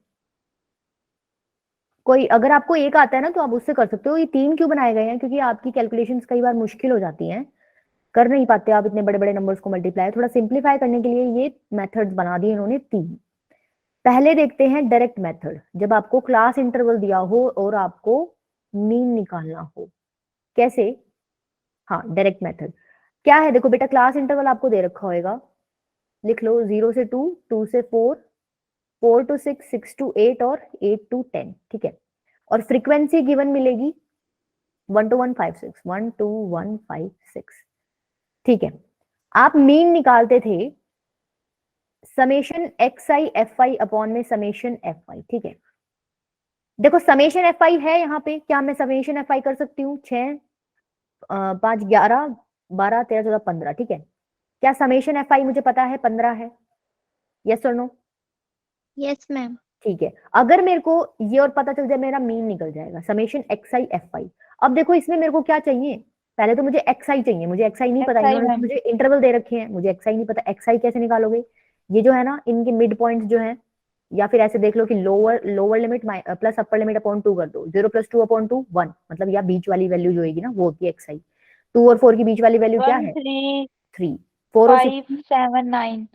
कोई अगर आपको एक आता है ना तो आप उससे कर सकते हो। ये 3 क्यों बनाए गए हैं, क्योंकि आपकी कैलकुलेशंस कई बार मुश्किल हो जाती हैं, कर नहीं पाते आप इतने बड़े बड़े नंबर्स को मल्टीप्लाई, थोड़ा सिंप्लीफाई करने के लिए ये मेथड्स बना दिए इन्होंने 3। पहले देखते हैं डायरेक्ट मेथड, जब आपको क्लास इंटरवल दिया हो और आपको मीन निकालना हो। कैसे, हाँ डायरेक्ट मेथड क्या है, देखो बेटा क्लास इंटरवल आपको दे रखा होगा, लिख लो 0 से 2, 2 से 4, 4 to 6, 6 to 8 और 8 to 10। ठीक है, और फ्रीक्वेंसी गिवन मिलेगी 1 to 1 5 6, 1 to 1 5 6। ठीक है, आप मीन निकालते थे summation x I F I upon में समेशन एफ आई। ठीक है, देखो समेशन एफ आई है यहाँ पे, क्या मैं समेशन एफ आई कर सकती हूँ, 6 5 11 12 13 14 15। ठीक है, क्या समेशन एफ आई मुझे पता है 15 है, यस और नो? Yes, ma'am. ठीक है, अगर मेरे को ये और पता चल जाए मेरा मीन निकल जाएगा summation x I F I. अब देखो इसमें मेरे को क्या चाहिए, पहले तो मुझे एक्स आई चाहिए, मुझे एक्स आई नहीं पता, एक्स आई इन्होंने मैम। मुझे इंटरवल दे रखे हैं, मुझे एक्स आई नहीं पता, एक्स आई कैसे निकालोगे, ये जो है ना इनके मिड पॉइंट्स जो है, या फिर ऐसे देख लो कि lower lower limit plus upper limit upon 2 कर दो, 0 + 2 अपॉन 2 1, मतलब या बीच वाली वैल्यू जो होगी ना वो होगी एक्स आई। 2 और 4 की बीच वाली वैल्यू क्या 1 है, 3 3, 4 और 6, 5 7 9।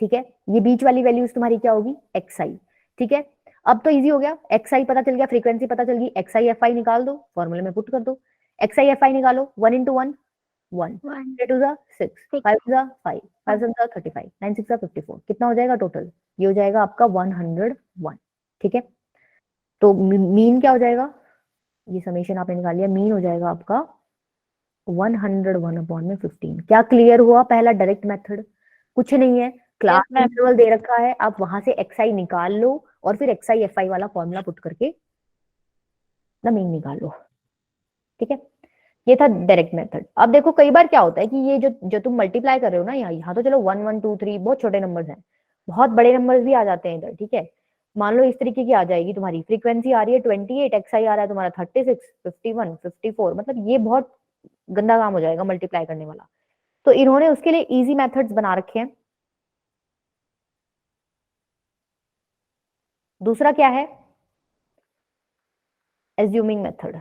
ठीक है, ये बीच वाली वैल्यूज तुम्हारी क्या होगी, एक्स आई। ठीक है, अब तो इजी हो गया, एक्स आई पता चल गया, फ्रीक्वेंसी पता चल गई, एक्स आई एफ आई निकाल दो, फॉर्मूले में पुट कर दो, एक्स आई एफ आई निकालो, 1 इंटू 1 1, 1, 3 2 6, 6, 5 2 5, 5 7 35, 9 6 54, कितना हो जाएगा टोटल, ये हो जाएगा आपका 101। ठीक है, तो मीन क्या हो जाएगा, ये समेशन आपने निकाल लिया, मीन हो जाएगा आपका 101 अपॉन में 15। क्या क्लियर हुआ, पहला डायरेक्ट मेथड, कुछ नहीं है, क्लास मैम। इंटरवल दे रखा है, आप वहां से एक्स आई निकाल लो और फिर एक्स आई एफ आई वाला फॉर्मूला पुट करके ना मीन निकाल लो। ठीक है, ये था डायरेक्ट मेथड। अब देखो कई बार क्या होता है कि ये जो जो तुम मल्टीप्लाई कर रहे हो ना, यहाँ तो चलो 1 1 2 3 बहुत छोटे नंबर्स हैं, बहुत बड़े नंबर्स भी आ जाते हैं इधर। ठीक है, मान लो इस तरीके की आ जाएगी, तुम्हारी फ्रीक्वेंसी आ रही है 28, एक्स आई आ रहा है तुम्हारा 36 51 54, मतलब ये बहुत गंदा काम हो जाएगा मल्टीप्लाई करने वाला। तो इन्होंने उसके लिए इजी मेथड्स बना रखे हैं। दूसरा क्या है, एज्यूमिंग मेथड,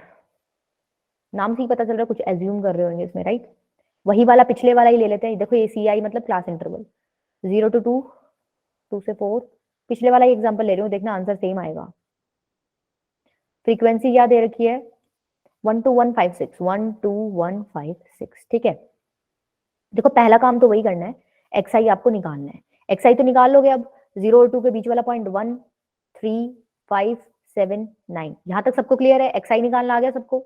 नाम से ही पता चल रहा है कुछ एज्यूम कर रहे होंगे इसमें, राइट। वही वाला पिछले वाला ही ले लेते हैं, देखो ये सी आई मतलब क्लास इंटरवल, 0 to 2, 2 से 4, पिछले वाला ही एग्जांपल ले रही हूँ, देखना आंसर सेम आएगा। फ्रीक्वेंसी क्या दे रखी है, 12156 12156, ठीक है। देखो पहला काम तो वही करना है, xi आपको निकालना है। xi तो निकाल लोगे अब, 0 और 2 के बीच वाला पॉइंट 1 3 5 7 9, यहां तक सबको क्लियर है? xi निकालना आ गया सबको?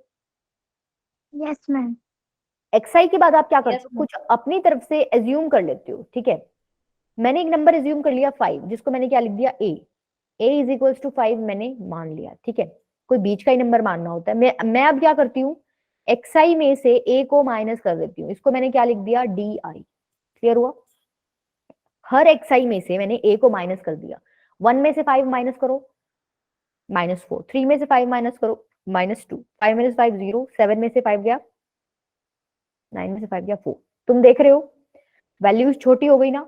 Yes, ma'am. xi के बाद आप क्या करते Yes, हो, ma'am. कुछ अपनी तरफ से एज्यूम कर लेते हो, ठीक है। मैंने एक नंबर एज्यूम कर लिया 5, जिसको मैंने क्या लिख दिया a इज इक्वल्स टू 5 मैंने मान लिया, ठीक है। कोई बीच का ही नंबर मानना होता है। मैं अब क्या करती हूँ, xi में से a को माइनस कर देती हूँ, इसको मैंने क्या लिख दिया di। क्लियर हुआ? हर xi में से मैंने a को माइनस कर दिया। 1 में से 5 माइनस करो, -4, 3 में से 5 माइनस करो, -2, 5 में से 5 0, 7 में से 5 गया 9 में से 5 गया 4। तुम देख रहे हो वैल्यूज छोटी हो गई ना,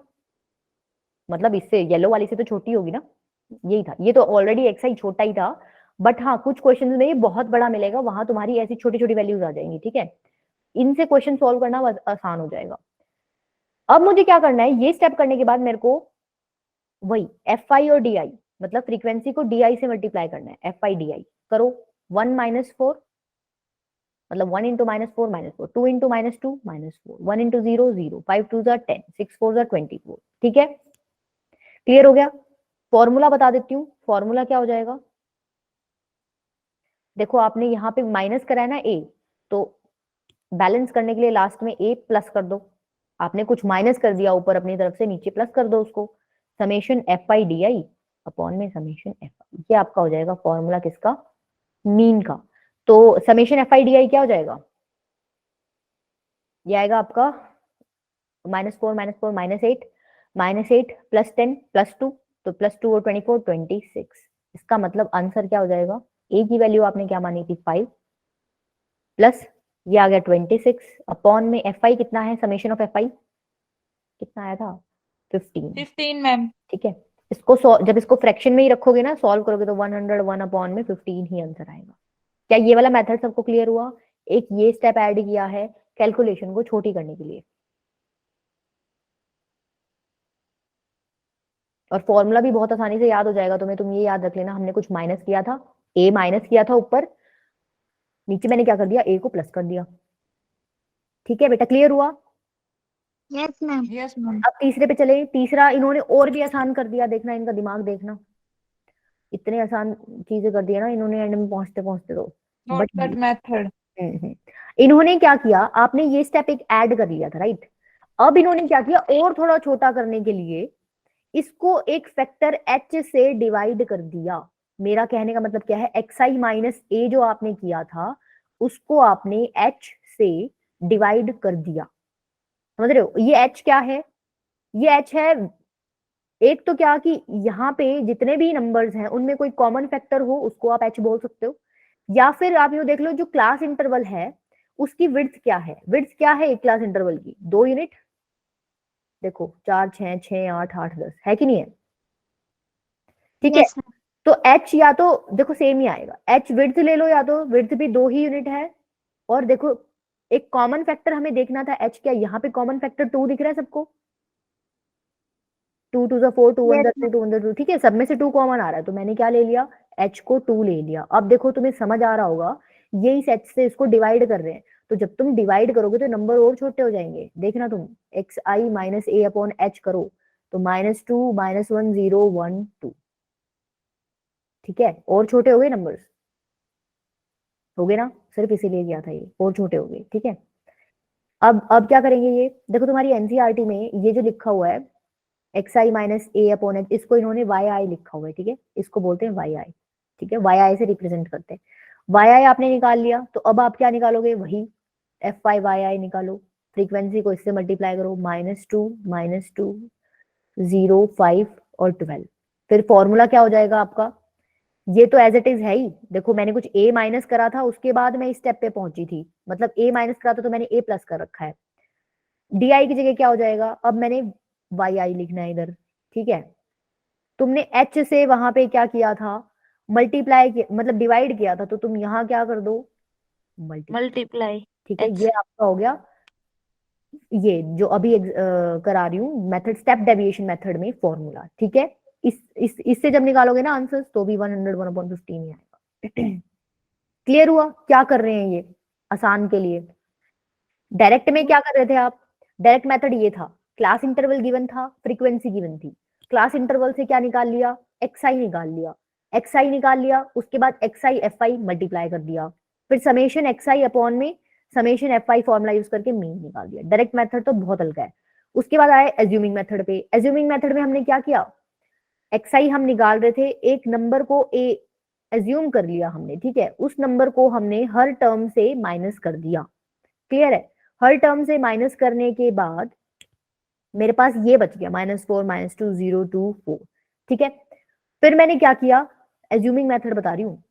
मतलब इससे येलो वाली से तो छोटी होगी ना। यही था, ये तो ऑलरेडी xi छोटा ही था, बट हाँ कुछ क्वेश्चन में ये बहुत बड़ा मिलेगा, वहां तुम्हारी ऐसी छोटी छोटी वैल्यूज आ जाएंगी, ठीक है। इनसे क्वेश्चन सॉल्व करना आसान हो जाएगा। अब मुझे क्या करना है, ये स्टेप करने के बाद मेरे को वही fi और di, मतलब फ्रीक्वेंसी को di से मल्टीप्लाई करना है। fi di करो, 1 -4 मतलब 1 इंटू -4 -4, 2 इंटू -2 -4, 1 इंटू 0 0, 5 2 10, 6 4 24, ठीक है। क्लियर हो गया? फॉर्मूला बता देती हूँ, फॉर्मूला क्या हो जाएगा। देखो आपने यहाँ पे माइनस करा है ना a, तो बैलेंस करने के लिए लास्ट में a प्लस कर दो। आपने कुछ माइनस कर दिया ऊपर अपनी तरफ से, नीचे प्लस कर दो उसको। समेशन fi di अपॉन में समेशन fi, ये आपका हो जाएगा फॉर्मूला किसका, मीन का। तो समेशन fi di क्या हो जाएगा, ये आएगा आपका -4 -4 -8 प्लस 10 प्लस 2, तो +2 और 24 26। इसका मतलब आंसर क्या हो जाएगा, a की वैल्यू आपने क्या मानी थी 5, प्लस ये आ गया 26 अपॉन में fi कितना है, समेशन ऑफ fi कितना आया था 15, 15, मैम. ठीक है। इसको जब इसको फ्रैक्शन में ही रखोगे ना, सॉल्व करोगे तो 101 अपॉन में 15 ही आंसर आएगा। क्या ये वाला मेथड सबको क्लियर हुआ? एक ये स्टेप ऐड किया है कैलकुलेशन को छोटी करने के लिए, और फॉर्मूला भी बहुत आसानी से याद हो जाएगा तुम्हें। तुम ये याद रख लेना, हमने कुछ माइनस किया था, a माइनस किया था ऊपर, नीचे मैंने क्या कर दिया, a को प्लस कर दिया, ठीक है बेटा। क्लियर हुआ? Yes, ma'am. Yes, ma'am. अब तीसरे पे चले। तीसरा इन्होंने और भी आसान कर दिया, देखना इनका दिमाग देखना, इतने आसान चीजें कर दिया ना इन्होंने एंड में पहुंचते पहुंचते तो। But shortcut method. इन्होंने क्या किया, आपने ये स्टेप एक ऐड कर लिया था, राइट। अब इन्होंने क्या किया, और थोड़ा छोटा करने के लिए इसको एक फैक्टर h से डिवाइड कर दिया। मेरा कहने का मतलब क्या है, xi माइनस a जो आपने किया था उसको आपने h से डिवाइड कर दिया। समझ रहे हो? ये h क्या है, ये h है एक तो क्या कि यहाँ पे जितने भी नंबर्स हैं उनमें कोई कॉमन फैक्टर हो उसको आप h बोल सकते हो, या फिर आप यूं देख लो जो क्लास इंटरवल है उसकी विड्थ क्या है। विड्थ क्या है एक क्लास इंटरवल की, 2 यूनिट। देखो 4 6 6 8 8 10 है कि नहीं है, ठीक है। Yes, ma'am. तो h या तो देखो सेम ही आएगा, h विड्थ ले लो, या तो विड्थ भी 2 ही यूनिट है, और देखो एक कॉमन फैक्टर हमें देखना था h क्या, यहाँ पे कॉमन फैक्टर 2 दिख रहा है सबको, 2 2 4 2 1 Yes, 2 2 1 2, ठीक है। सब में से 2 कॉमन आ रहा है, तो मैंने क्या ले लिया, h को 2 ले लिया। अब देखो तुम्हें समझ आ रहा होगा, ये इस h से इसको डिवाइड कर रहे हैं, तो जब तुम डिवाइड करोगे तो नंबर और छोटे हो जाएंगे। देखना तुम xi minus a upon h करो तो -2 -1 0 1 2, ठीक है। और छोटे हो गए नंबर्स, हो गए ना, सिर्फ इसीलिए किया था ये, और छोटे हो गए, ठीक है। अब क्या करेंगे, ये देखो तुम्हारी एनसीईआरटी में ये जो लिखा हुआ है xi minus a upon h, इसको इन्होंने yi लिखा हुआ है, ठीक है। इसको बोलते हैं yi, ठीक है, yi से रिप्रेजेंट करते हैं। yi आपने निकाल लिया, तो अब आप क्या निकालोगे, वही fi yi निकालो। फ्रीक्वेंसी को इससे मल्टीप्लाई करो, -2 0 5 और 12। फिर फॉर्मूला क्या हो जाएगा आपका, ये तो एज इट इज है ही। देखो मैंने कुछ a माइनस करा था, उसके बाद मैं इस स्टेप पे पहुंची थी, मतलब a माइनस करा था तो मैंने a प्लस कर रखा है। di की जगह क्या हो जाएगा, अब मैंने yi लिखना है इधर, ठीक है। तुमने h से वहां पे क्या किया था, मल्टीप्लाई किया, मतलब डिवाइड किया था, तो तुम यहाँ क्या कर दो, मल्टीप्लाई, मल्टीप्लाई. ठीक है। H. ये आपका हो गया, ये जो अभी करा रही हूँ मेथड, स्टेप डेविएशन मेथड में फॉर्मूला, ठीक है। इससे जब निकालोगे ना आंसर तो भी 101/15 ही आएगा। क्लियर हुआ क्या कर रहे हैं ये आसान के लिए? डायरेक्ट में क्या कर रहे थे आप? डायरेक्ट मेथड ये था, क्लास इंटरवल गिवन था, फ्रीक्वेंसी गिवन थी, क्लास इंटरवल से क्या निकाल लिया? एक्स आई निकाल लिया, एक्स आई निकाल लिया, उसके बाद x I F I multiply कर दिया, फिर समेशन एक्स आई अपॉन में समेशन एफ आई फॉर्मुला यूज करके मीन निकाल दिया। डायरेक्ट मेथड तो बहुत हल्का है। उसके बाद आए एज्यूमिंग मेथड पे। एज्यूमिंग मेथड में हमने क्या किया? एक्स आई हम निकाल रहे थे, एक नंबर को ए एज्यूम कर लिया हमने, ठीक है, उस नंबर को हमने हर टर्म से माइनस कर दिया। क्लियर है? हर टर्म से माइनस करने के बाद मेरे पास ये बच गया -4 -2 0 2 4, ठीक है। फिर मैंने क्या किया? एज्यूमिंग मेथड बता रही हूँ,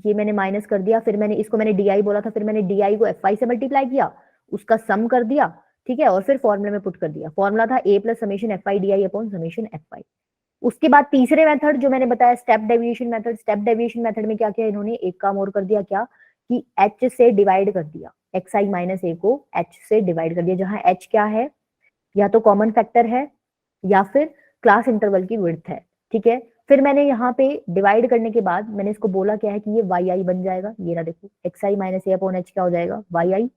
ये मैंने माइनस कर दिया, फिर मैंने इसको मैंने डी बोला था, फिर मैंने डी को एफ आई से मल्टीप्लाई किया, उसका सम कर दिया, ठीक है, और फिर फॉर्मूले में पुट कर दिया। फॉर्मूला था A plus summation F I D I upon summation F I. उसके बाद तीसरे मेथड जो मैंने बताया step deviation method. Step deviation method में क्या किया इन्होंने? एक काम और कर दिया, क्या कि h से डिवाइड कर दिया, एक्स आई माइनस ए को h से डिवाइड कर दिया, जहां h क्या है? या तो कॉमन फैक्टर है या फिर क्लास इंटरवल की विड्थ है, ठीक है। फिर मैंने यहाँ पे डिवाइड करने के बाद मैंने इसको बोला क्या है कि ये वाई आई बन जाएगा। ये ना देखो, एक्स आई माइनस ए अपॉन एच क्या हो जाएगा? वाई आई।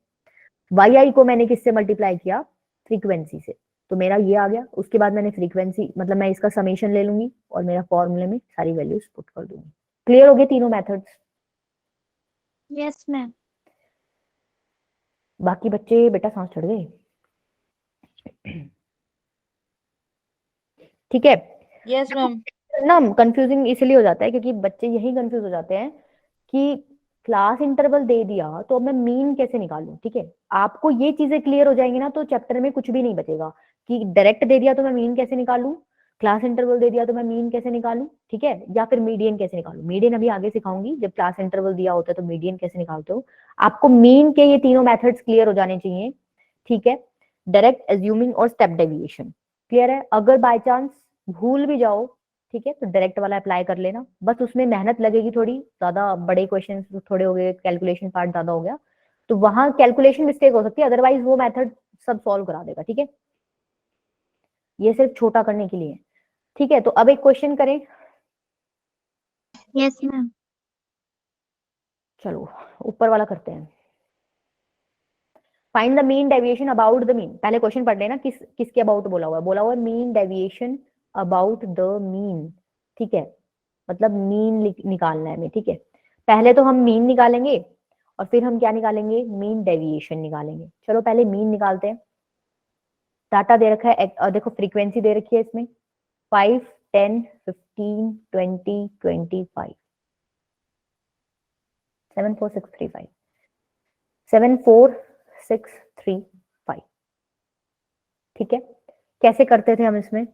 वाई आई को मैंने किससे मल्टीप्लाई किया? फ्रीक्वेंसी से, तो मेरा ये आ गया। उसके बाद मैंने फ्रीक्वेंसी मतलब मैं इसका समेशन ले लूंगी और मेरा फॉर्मूले में सारी वैल्यूज पुट कर दूंगी। क्लियर हो गए तीनों मेथड्स? Yes, ma'am. बाकी बच्चे बेटा सांस चढ़ गए? ठीक है यस मैम। ना। कंफ्यूजिंग इसलिए हो जाता है क्योंकि बच्चे यही कंफ्यूज हो जाते हैं कि क्लास इंटरवल दे दिया तो अब मैं मीन कैसे निकालूं। ठीक है, आपको ये चीजें क्लियर हो जाएंगी ना तो चैप्टर में कुछ भी नहीं बचेगा कि डायरेक्ट दे दिया तो मैं मीन कैसे निकालूं, क्लास इंटरवल दे दिया तो मैं मीन कैसे निकालूं, ठीक है, या फिर मीडियन कैसे निकालूं। मीडियन अभी आगे सिखाऊंगी, जब क्लास इंटरवल दिया होता है तो मीडियन कैसे निकालते हो। आपको मीन के ये तीनों मेथड्स क्लियर हो जाने चाहिए, ठीक है, डायरेक्ट, एज्यूमिंग और स्टेप डेविएशन। क्लियर है? अगर बाय चांस भूल भी जाओ, ठीक है, तो डायरेक्ट वाला अप्लाई कर लेना, बस उसमें मेहनत लगेगी थोड़ी ज्यादा, बड़े क्वेश्चन थोड़े हो गए, कैलकुलेशन पार्ट ज्यादा हो गया तो वहां कैलकुलेशन मिस्टेक हो सकती है, अदरवाइज वो मेथड सब सॉल्व करा देगा। ठीक है, ये सिर्फ छोटा करने के लिए है। ठीक है, तो अब एक क्वेश्चन करें। Yes, ma'am. चलो ऊपर वाला करते हैं। Find the mean deviation about the mean. पहले क्वेश्चन पढ़ लेना किस किसके अबाउट बोला हुआ है। बोला हुआ है mean deviation about the mean, ठीक है, मतलब मीन निकालना है हमें। ठीक है, पहले तो हम मीन निकालेंगे और फिर हम क्या निकालेंगे? मीन डेविएशन निकालेंगे। चलो पहले मीन निकालते हैं। डाटा दे रखा है और देखो फ्रीक्वेंसी दे रखी है इसमें 5 10 15 20 25 74635 74635। ठीक है, कैसे करते थे हम इसमें?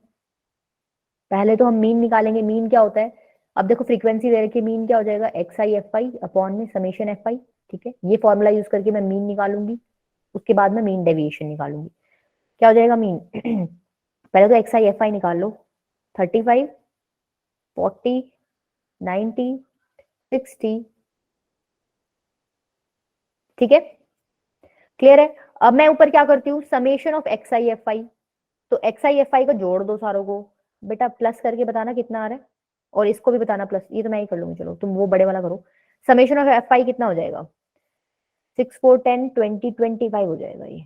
पहले तो हम मीन निकालेंगे। मीन क्या होता है? अब देखो फ्रीक्वेंसी दे रखी है, मीन क्या हो जाएगा? X I F I upon में समेशन एफ आई। ठीक है, ये फॉर्मूला यूज करके मैं मीन निकालूंगी, उसके बाद में मीन डेविएशन निकालूंगी। क्या हो जाएगा मीन? पहले तो एक्स आई एफ आई निकाल लो। 35 40 90 60। ठीक है, क्लियर है? अब मैं ऊपर क्या करती हूँ? Summation of x I F I. तो एक्स आई एफ आई को जोड़ दो सारों को, बेटा प्लस करके बताना कितना आ रहा है, और इसको भी बताना प्लस। ये तो मैं ही कर लूंगी, चलो तुम वो बड़े वाला करो। समेशन ऑफ एफ आई कितना हो जाएगा? 6 4 10 20 25 हो जाएगा ये।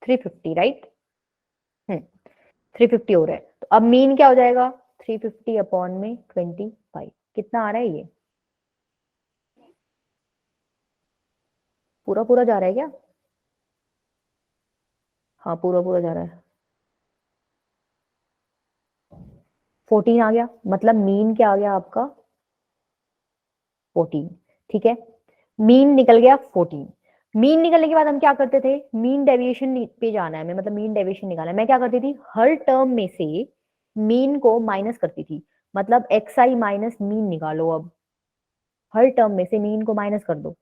Three fifty, right? 350 हो रहा है, तो अब मीन क्या हो जाएगा? 350 अपॉन में 25। कितना आ रहा है ये? पूरा पूरा जा रहा है क्या? हाँ पूरा पूरा जा रहा है। 14 आ गया, मतलब मीन क्या आ गया आपका? 14। ठीक है, मीन निकल गया 14। मीन निकलने के बाद हम क्या करते थे? मीन डेविएशन पे जाना है हमें, मतलब मीन डेविएशन निकालना है। मैं क्या करती थी? हर टर्म में से मीन को माइनस करती थी, मतलब एक्स आई माइनस मीन निकालो। अब हर टर्म में से मीन को माइनस कर दो।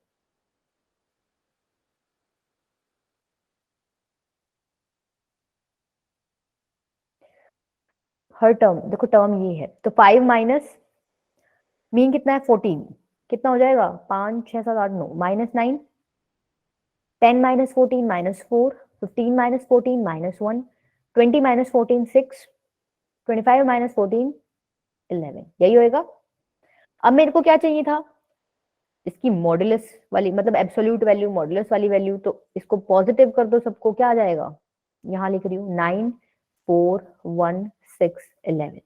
हर टर्म देखो, टर्म ये है तो 5 माइनस मीन कितना है? 14। कितना हो जाएगा 5 6 7 8 9 -9, 10 - 14 -4, 15 - 14 -1, 20 - 14 6, 25 - 14 11, यही होएगा। अब मेरे को क्या चाहिए था, इसकी मॉडुलस वाली मतलब एब्सोल्यूट वैल्यू, मॉडुलस वाली वैल्यू, तो इसको पॉजिटिव कर दो सबको, क्या आ जाएगा, यहाँ लिख रही हूँ 9 4 1 6 11।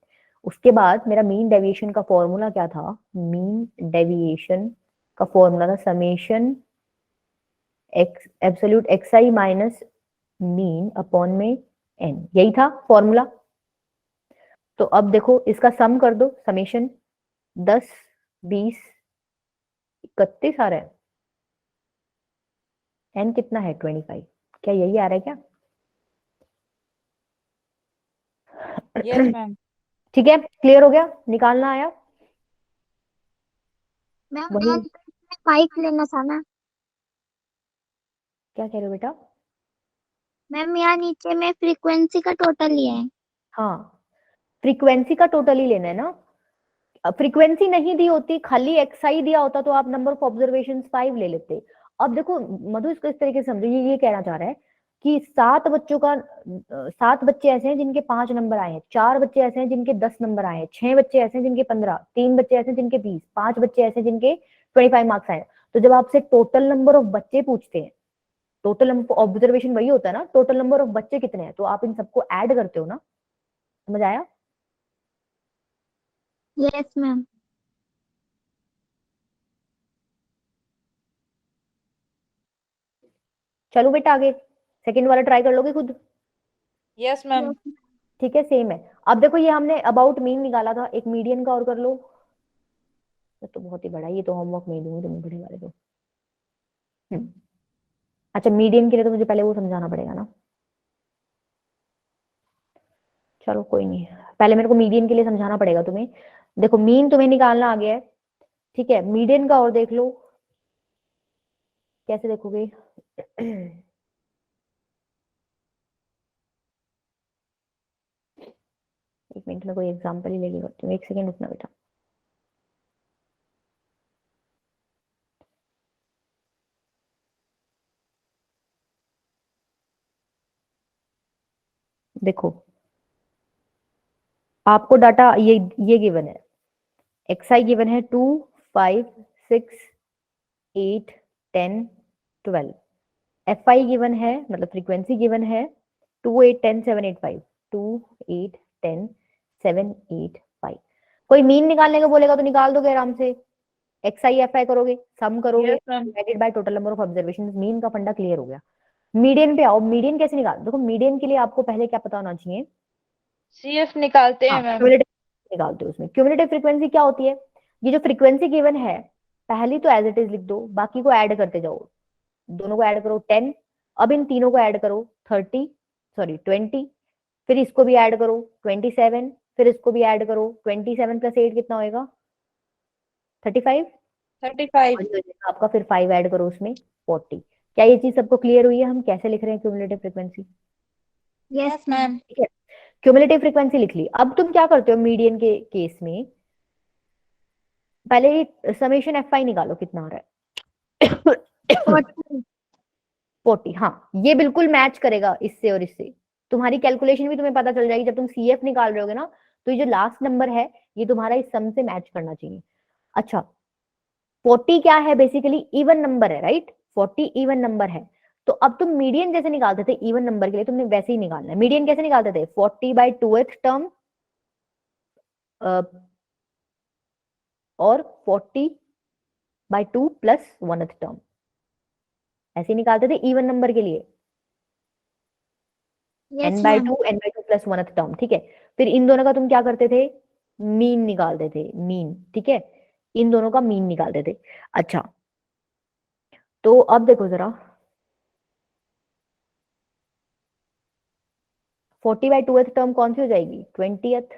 उसके बाद मेरा मीन डेविएशन का फॉर्मूला क्या था, मीन डेविएशन का फॉर्मूला था समेशन एक्स एब्सोल्यूट एक्स आई माइनस मीन अपॉन में एन, यही था फॉर्मूला। तो अब देखो इसका सम कर दो, समेशन 10 20 31 आ रहा है, एन कितना है 25, क्या यही आ रहा है क्या? Yes ma'am. ठीक है, क्लियर हो गया, निकालना आया मैम वही। एन 5 लेना था ना। क्या कह रहे हो बेटा? मैम यहाँ नीचे में फ्रीक्वेंसी का टोटल लिया है। हाँ, फ्रीक्वेंसी का टोटल ही लेना है ना। फ्रीक्वेंसी नहीं दी होती, खाली एक्सआई दिया होता तो आप नंबर ऑफ ऑब्जर्वेशन 5 ले लेते। अब देखो मधु, इसको इस तरीके से समझो, ये कहना चाह रहा है कि 7 बच्चों का 7 बच्चे ऐसे हैं जिनके 5 नंबर आए हैं, 4 बच्चे ऐसे हैं जिनके 10 नंबर आए हैं, 6 बच्चे ऐसे हैं जिनके 15, 3 बच्चे ऐसे हैं जिनके 20, 5 बच्चे ऐसे हैं जिनके 25 मार्क्स आए हैं। तो जब आपसे टोटल नंबर ऑफ बच्चे पूछते हैं, टोटल ऑब्जर्वेशन वही होता है ना, टोटल नंबर ऑफ बच्चे कितने हैं, तो आप इन सबको ऐड करते हो ना। समझ आया? Yes ma'am. चलो बेटा आगे, सेकंड वाला ट्राई कर लोगे खुद? Yes ma'am. ठीक है, सेम है। अब देखो ये हमने अबाउट मीन निकाला था, एक मीडियन का और कर लो। ये तो बहुत ही बड़ा है, ये तो होमवर्क नहीं दूंगी तुम्हें बड़े वाले को। हम्म, अच्छा मीडियन के लिए तो मुझे पहले वो समझाना पड़ेगा ना। चलो कोई नहीं, पहले मेरे को मीडियन के लिए समझाना पड़ेगा तुम्हें। देखो मीन तुम्हें निकालना आ गया है, ठीक है, मीडियन का और देख लो, कैसे देखोगे? एक मिनट में कोई एग्जांपल ही लेके करती हूँ, एक सेकंड रुकना बेटा। देखो आपको डाटा ये गिवन है, एक्स आई गिवन है 2 5 6 8 10 12, एफ आई गिवन है मतलब फ्रीक्वेंसी गिवन है 2 8 10 7 8 5, 2 8 10 7 8 5। कोई मीन निकालने को बोलेगा तो निकाल दोगे आराम से, एक्स आई एफ आई करोगे, सम करोगे yes ma'am. Divided by total number of observation, mean का फंडा क्लियर हो गया। मीडियन पे आओ, मीडियन कैसे निकाल, देखो मीडियन के लिए आपको पहले क्या पता होना चाहिए, सीएफ निकालते हाँ हैं मैम। क्यूमुलेटिव निकालते हो उसमें, क्यूमुलेटिव फ्रीक्वेंसी क्या होती है, ये जो फ्रीक्वेंसी गिवन है पहली तो एज इट इज लिख दो, बाकी को ऐड करते जाओ, दोनों को ऐड करो 10, अब इन तीनों को ऐड करो 30 सॉरी 20, फिर इसको भी ऐड करो 27, फिर इसको भी ऐड करो 27 प्लस 8 कितना होएगा 35, 35। और ये हो जाएगा आपका, फिर 5 ऐड करो उसमें 40। क्या ये चीज सबको क्लियर हुई है, हम कैसे लिख रहे हैं क्यूमुलेटिव फ्रीक्वेंसी? Yes ma'am. ठीक है, क्यूमुलेटिव फ्रीक्वेंसी लिख ली। अब तुम क्या करते हो मीडियन के केस में, पहले समेशन एफ आई निकालो कितना आ रहा है। 40, हाँ ये बिल्कुल मैच करेगा इससे और इससे, तुम्हारी कैलकुलेशन भी तुम्हें पता चल जाएगी जब तुम सीएफ निकाल रहे होगे ना, तो ये जो लास्ट नंबर है ये तुम्हारा इस सम से मैच करना चाहिए। अच्छा 40 क्या है, बेसिकली इवन नंबर है, राइट, 40 इवन नंबर है। तो अब तुम मीडियन जैसे निकालते थे इवन नंबर के लिए, तुमने वैसे ही निकालना है। मीडियन कैसे निकालते थे, 40/2th टर्म और 40/2 प्लस 1th टर्म, ऐसे निकालते थे इवन नंबर के लिए, yes ma'am. n/2 n/2 plus 1th term, ठीक है। फिर इन दोनों का तुम क्या करते थे, मीन निकालते थे, मीन, ठीक है, इन दोनों का मीन निकालते थे। अच्छा तो अब देखो जरा 40/2th टर्म कौन सी हो जाएगी 20th,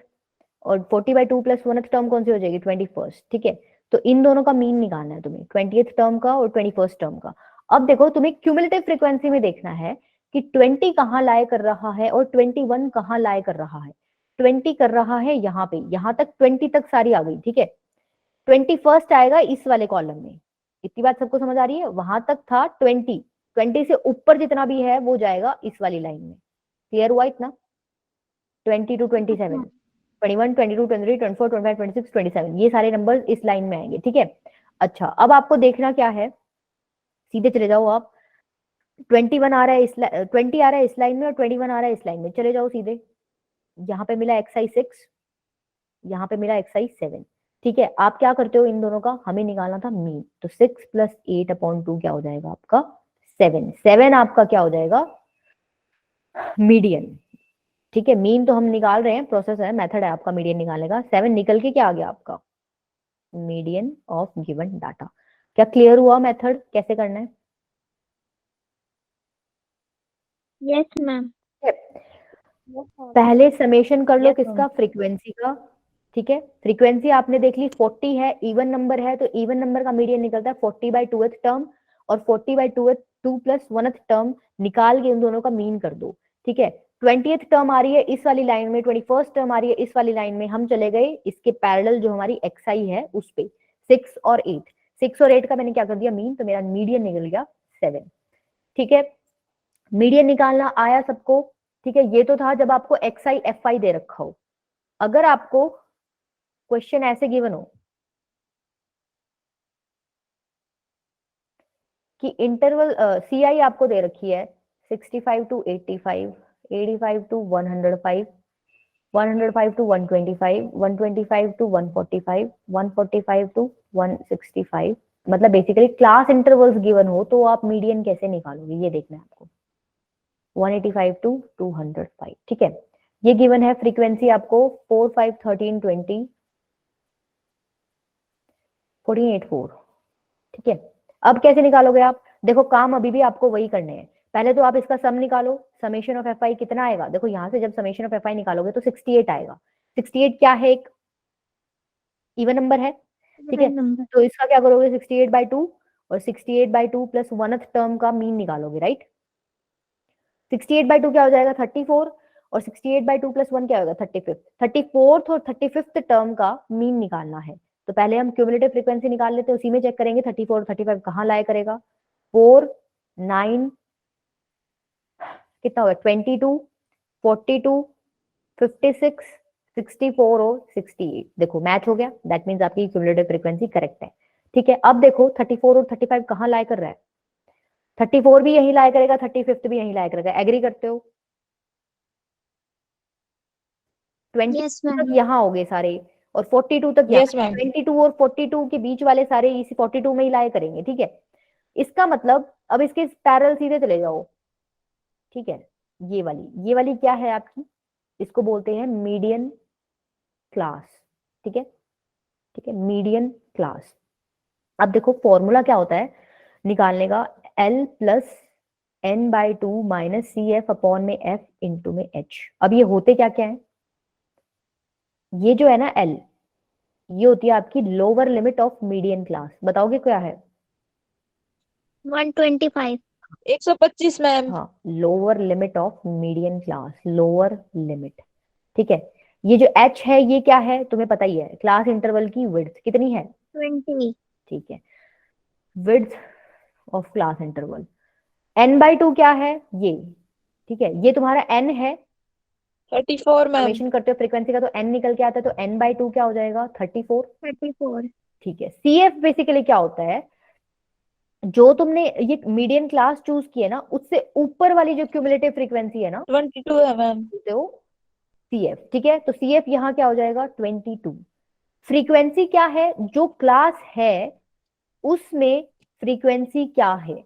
और 40/2 प्लस 1th टर्म कौन सी हो जाएगी 21st, ठीक है। तो इन दोनों का मीन निकालना है तुम्हें, 20th टर्म का और 21st टर्म का। अब देखो तुम्हें क्यूमुलेटिव फ्रीक्वेंसी में देखना है कि 20 कहाँ लाए कर रहा है और 21 कहाँ लाए कर रहा है। 20 कर रहा है यहाँ पे, यहाँ तक 20 तक सारी आ गई, ठीक है। 21 आएगा इस वाले कॉलम में। इतनी बात सबको समझ आ रही है? वहां तक था 20 से ऊपर जितना भी है वो जाएगा इस वाली लाइन में। क्लियर हुआ इतना? 20 to 27, 21, 22, 23, 24, 25, 26, 27, ये सारे नंबर इस लाइन में आएंगे। ठीक है, अच्छा अब आपको देखना क्या है, सीधे चले जाओ आप। 21 आ रहा है 20 आ रहा है इस लाइन में और 21 आ रहा है इस लाइन में, चले जाओ सीधे। यहाँ पे मिला xi 6, यहाँ पे मिला xi 7। ठीक है, आप क्या करते हो, इन दोनों का हमें निकालना था मीन, तो 6 + 8/2 क्या हो जाएगा आपका 7। 7 आपका क्या हो जाएगा मीडियन। ठीक है, मीन तो हम निकाल रहे हैं, प्रोसेस है, मेथड है आपका मीडियन निकालने का। 7 निकल के क्या आ गया आपका मीडियन ऑफ गिवन डाटा। क्या क्लियर हुआ मेथड कैसे करना है? Yes ma'am. पहले समेशन कर लो Yes, किसका, ma'am. फ्रीक्वेंसी का। ठीक है, फ्रीक्वेंसी आपने देख ली 40 है, इवन नंबर है तो इवन नंबर का मीडियन निकलता है 40/2th टर्म, और 40/2 + 1th टर्म निकाल के उन दोनों का मीन कर दो। ठीक है, 20th टर्म आ रही है इस वाली लाइन में, 21st टर्म आ रही है इस वाली लाइन में, हम चले गए इसके पैरेलल जो हमारी xi है उस पे, 6 और 8। 6 और 8 का मैंने क्या कर दिया मीन, तो मेरा मीडियन निकल गया 7। ठीक है, मीडियन निकालना आया सबको। ठीक है, ये तो था जब आपको xi fi दे रखा हो। अगर आपको क्वेश्चन ऐसे गिवन हो कि इंटरवल ci आपको दे रखी है 65 to 85, 85 to 105, 105 to 125, 125 to 145, 145 to 165, मतलब बेसिकली क्लास इंटरवल्स गिवन हो तो आप मीडियन कैसे निकालोगे ये देखना है आपको। 185 to 205। ठीक है, ये गिवन है फ्रीक्वेंसी आपको 4, 5, 13, 20, 14, 8, 4। ठीक है, अब कैसे निकालोगे आप, देखो काम अभी भी आपको वही करने हैं। पहले तो आप इसका सम निकालो, समेशन ऑफ fi कितना आएगा, देखो यहां से जब समेशन ऑफ fi निकालोगे तो 68 आएगा। 68 क्या है, एक इवन नंबर है। ठीक है, नंबर। तो इसका क्या करोगे 68/2, और 68/2 + 1th टर्म का मीन निकालोगे, राइट। 68/2 क्या हो जाएगा 34, और 68/2 + 1 क्या होगा 35। 34th और 35th टर्म का मीन निकालना है, तो पहले हम क्यूमुलेटिव फ्रीक्वेंसी निकाल लेते हैं, उसी में चेक करेंगे 34 और 35 कहाँ लाया करेगा। 4, 9 कितना होगा 22, 42, 56, 64 और 68। देखो मैच हो गया, दैट मीन्स आपकी क्यूमुलेटिव फ्रीक्वेंसी करेक्ट है। ठीक है, अब देखो 34 और 35 कहाँ लाया कर रहा है, 34 भी यहीं लाया करेगा, 35 भी यहीं लाया करेगा, एग्री करते हो। 20 यस तक मैम। यहाँ हो गए सारे, और 42 तक यहाँ। Yes, ma'am. 22 और 42 के बीच वाले सारे इसी 42 में ही लाया करेंगे। ठीक है, इसका मतलब अब इसके पैरेलल सीधे चले जाओ। ठीक है, ये वाली क्या है आपकी, इसको बोलते हैं मीडियन क्लास। ठीक है, ठीक है, मीडियन क्लास। अब देखो फॉर्मूला क्या होता है निकालने का, L + n/2 - CF में F इंटू में H। अब ये होते क्या क्या है, ये जो है ना L, ये होती है आपकी lower limit of median class. बताओगे क्या है? 125। 125, मैम. हाँ, lower limit of median class, lower limit. ठीक है, ये जो H है ये क्या है तुम्हें पता ही है, क्लास इंटरवल की विड्थ कितनी है 20। ठीक है, width of class interval. n/2 क्या है ये, ठीक है, ये तुम्हारा n है, 34, मैम. समेशन करते हो फ्रीक्वेंसी का तो n निकल के आता है, तो n/2 क्या हो जाएगा 34। 34। ठीक है, CF बेसिकली क्या होता है, जो तुमने ये मीडियन क्लास चूज की है ना उससे ऊपर वाली जो क्यूमुलेटिव फ्रीक्वेंसी है ना 22 है, मैम. तो CF। ठीक है, तो CF यहाँ क्या हो जाएगा 22। फ्रीक्वेंसी क्या है, जो क्लास है उसमें फ्रीक्वेंसी क्या है।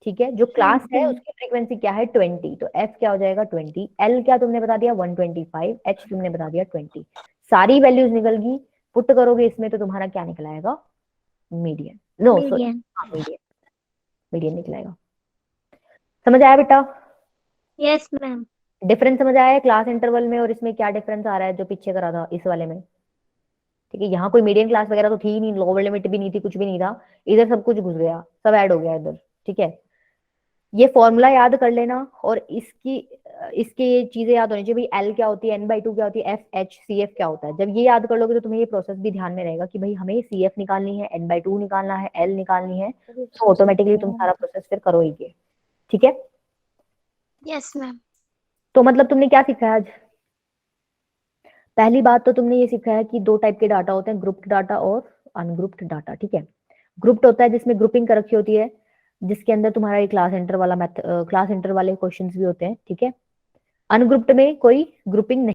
ठीक है, जो क्लास है उसकी फ्रीक्वेंसी क्या है 20, तो F क्या हो जाएगा 20। L क्या तुमने बता दिया 125, H तुमने बता दिया 20। सारी वैल्यूज निकल गई, पुट करोगे इसमें तो तुम्हारा क्या निकलाएगा median, no sorry, median. Median, median निकलेगा। समझ आया बेटा? Yes ma'am. डिफरेंस समझ आया है क्लास इंटरवल में और इसमें, क्या डिफरेंस आ रहा है जो पीछे करा था इस वाले में। ठीक है, यहाँ कोई मीडियन क्लास वगैरह तो थी ही नहीं, लोअर लिमिट भी नहीं थी, कुछ भी नहीं था, इधर सब कुछ घुस गया, सब ऐड हो गया इधर। ठीक है, ये फॉर्मूला याद कर लेना, और इसकी इसके ये चीजें याद होनी चाहिए भाई, एल क्या होती है, n/2 क्या होती है, एफ एच सी एफ क्या होता है। जब ये याद कर लोगे तो तुम्हें ये प्रोसेस भी ध्यान में रहेगा कि भाई हमें सी एफ निकालनी है, n/2 निकालना है, एल निकालनी है, तो ऑटोमेटिकली तुम सारा प्रोसेस फिर करोगे। ठीक है, यस मैम। तो मतलब तुमने क्या सीखा है आज? पहली बात तो तुमने ये सीखा है कि दो टाइप के डाटा होते हैं, ग्रुप्ड डाटा और अनग्रुप्ड डाटा। ठीक है, ग्रुप्ड होता है जिसमें ग्रुपिंग कर रखी होती है, जिसके अंदर तुम्हारा एक क्लास एंटर वाला क्लास एंटर वाले क्वेश्चंस भी होते हैं। ठीक है, अनग्रुप्ड में कोई ग्रुपिंग नहीं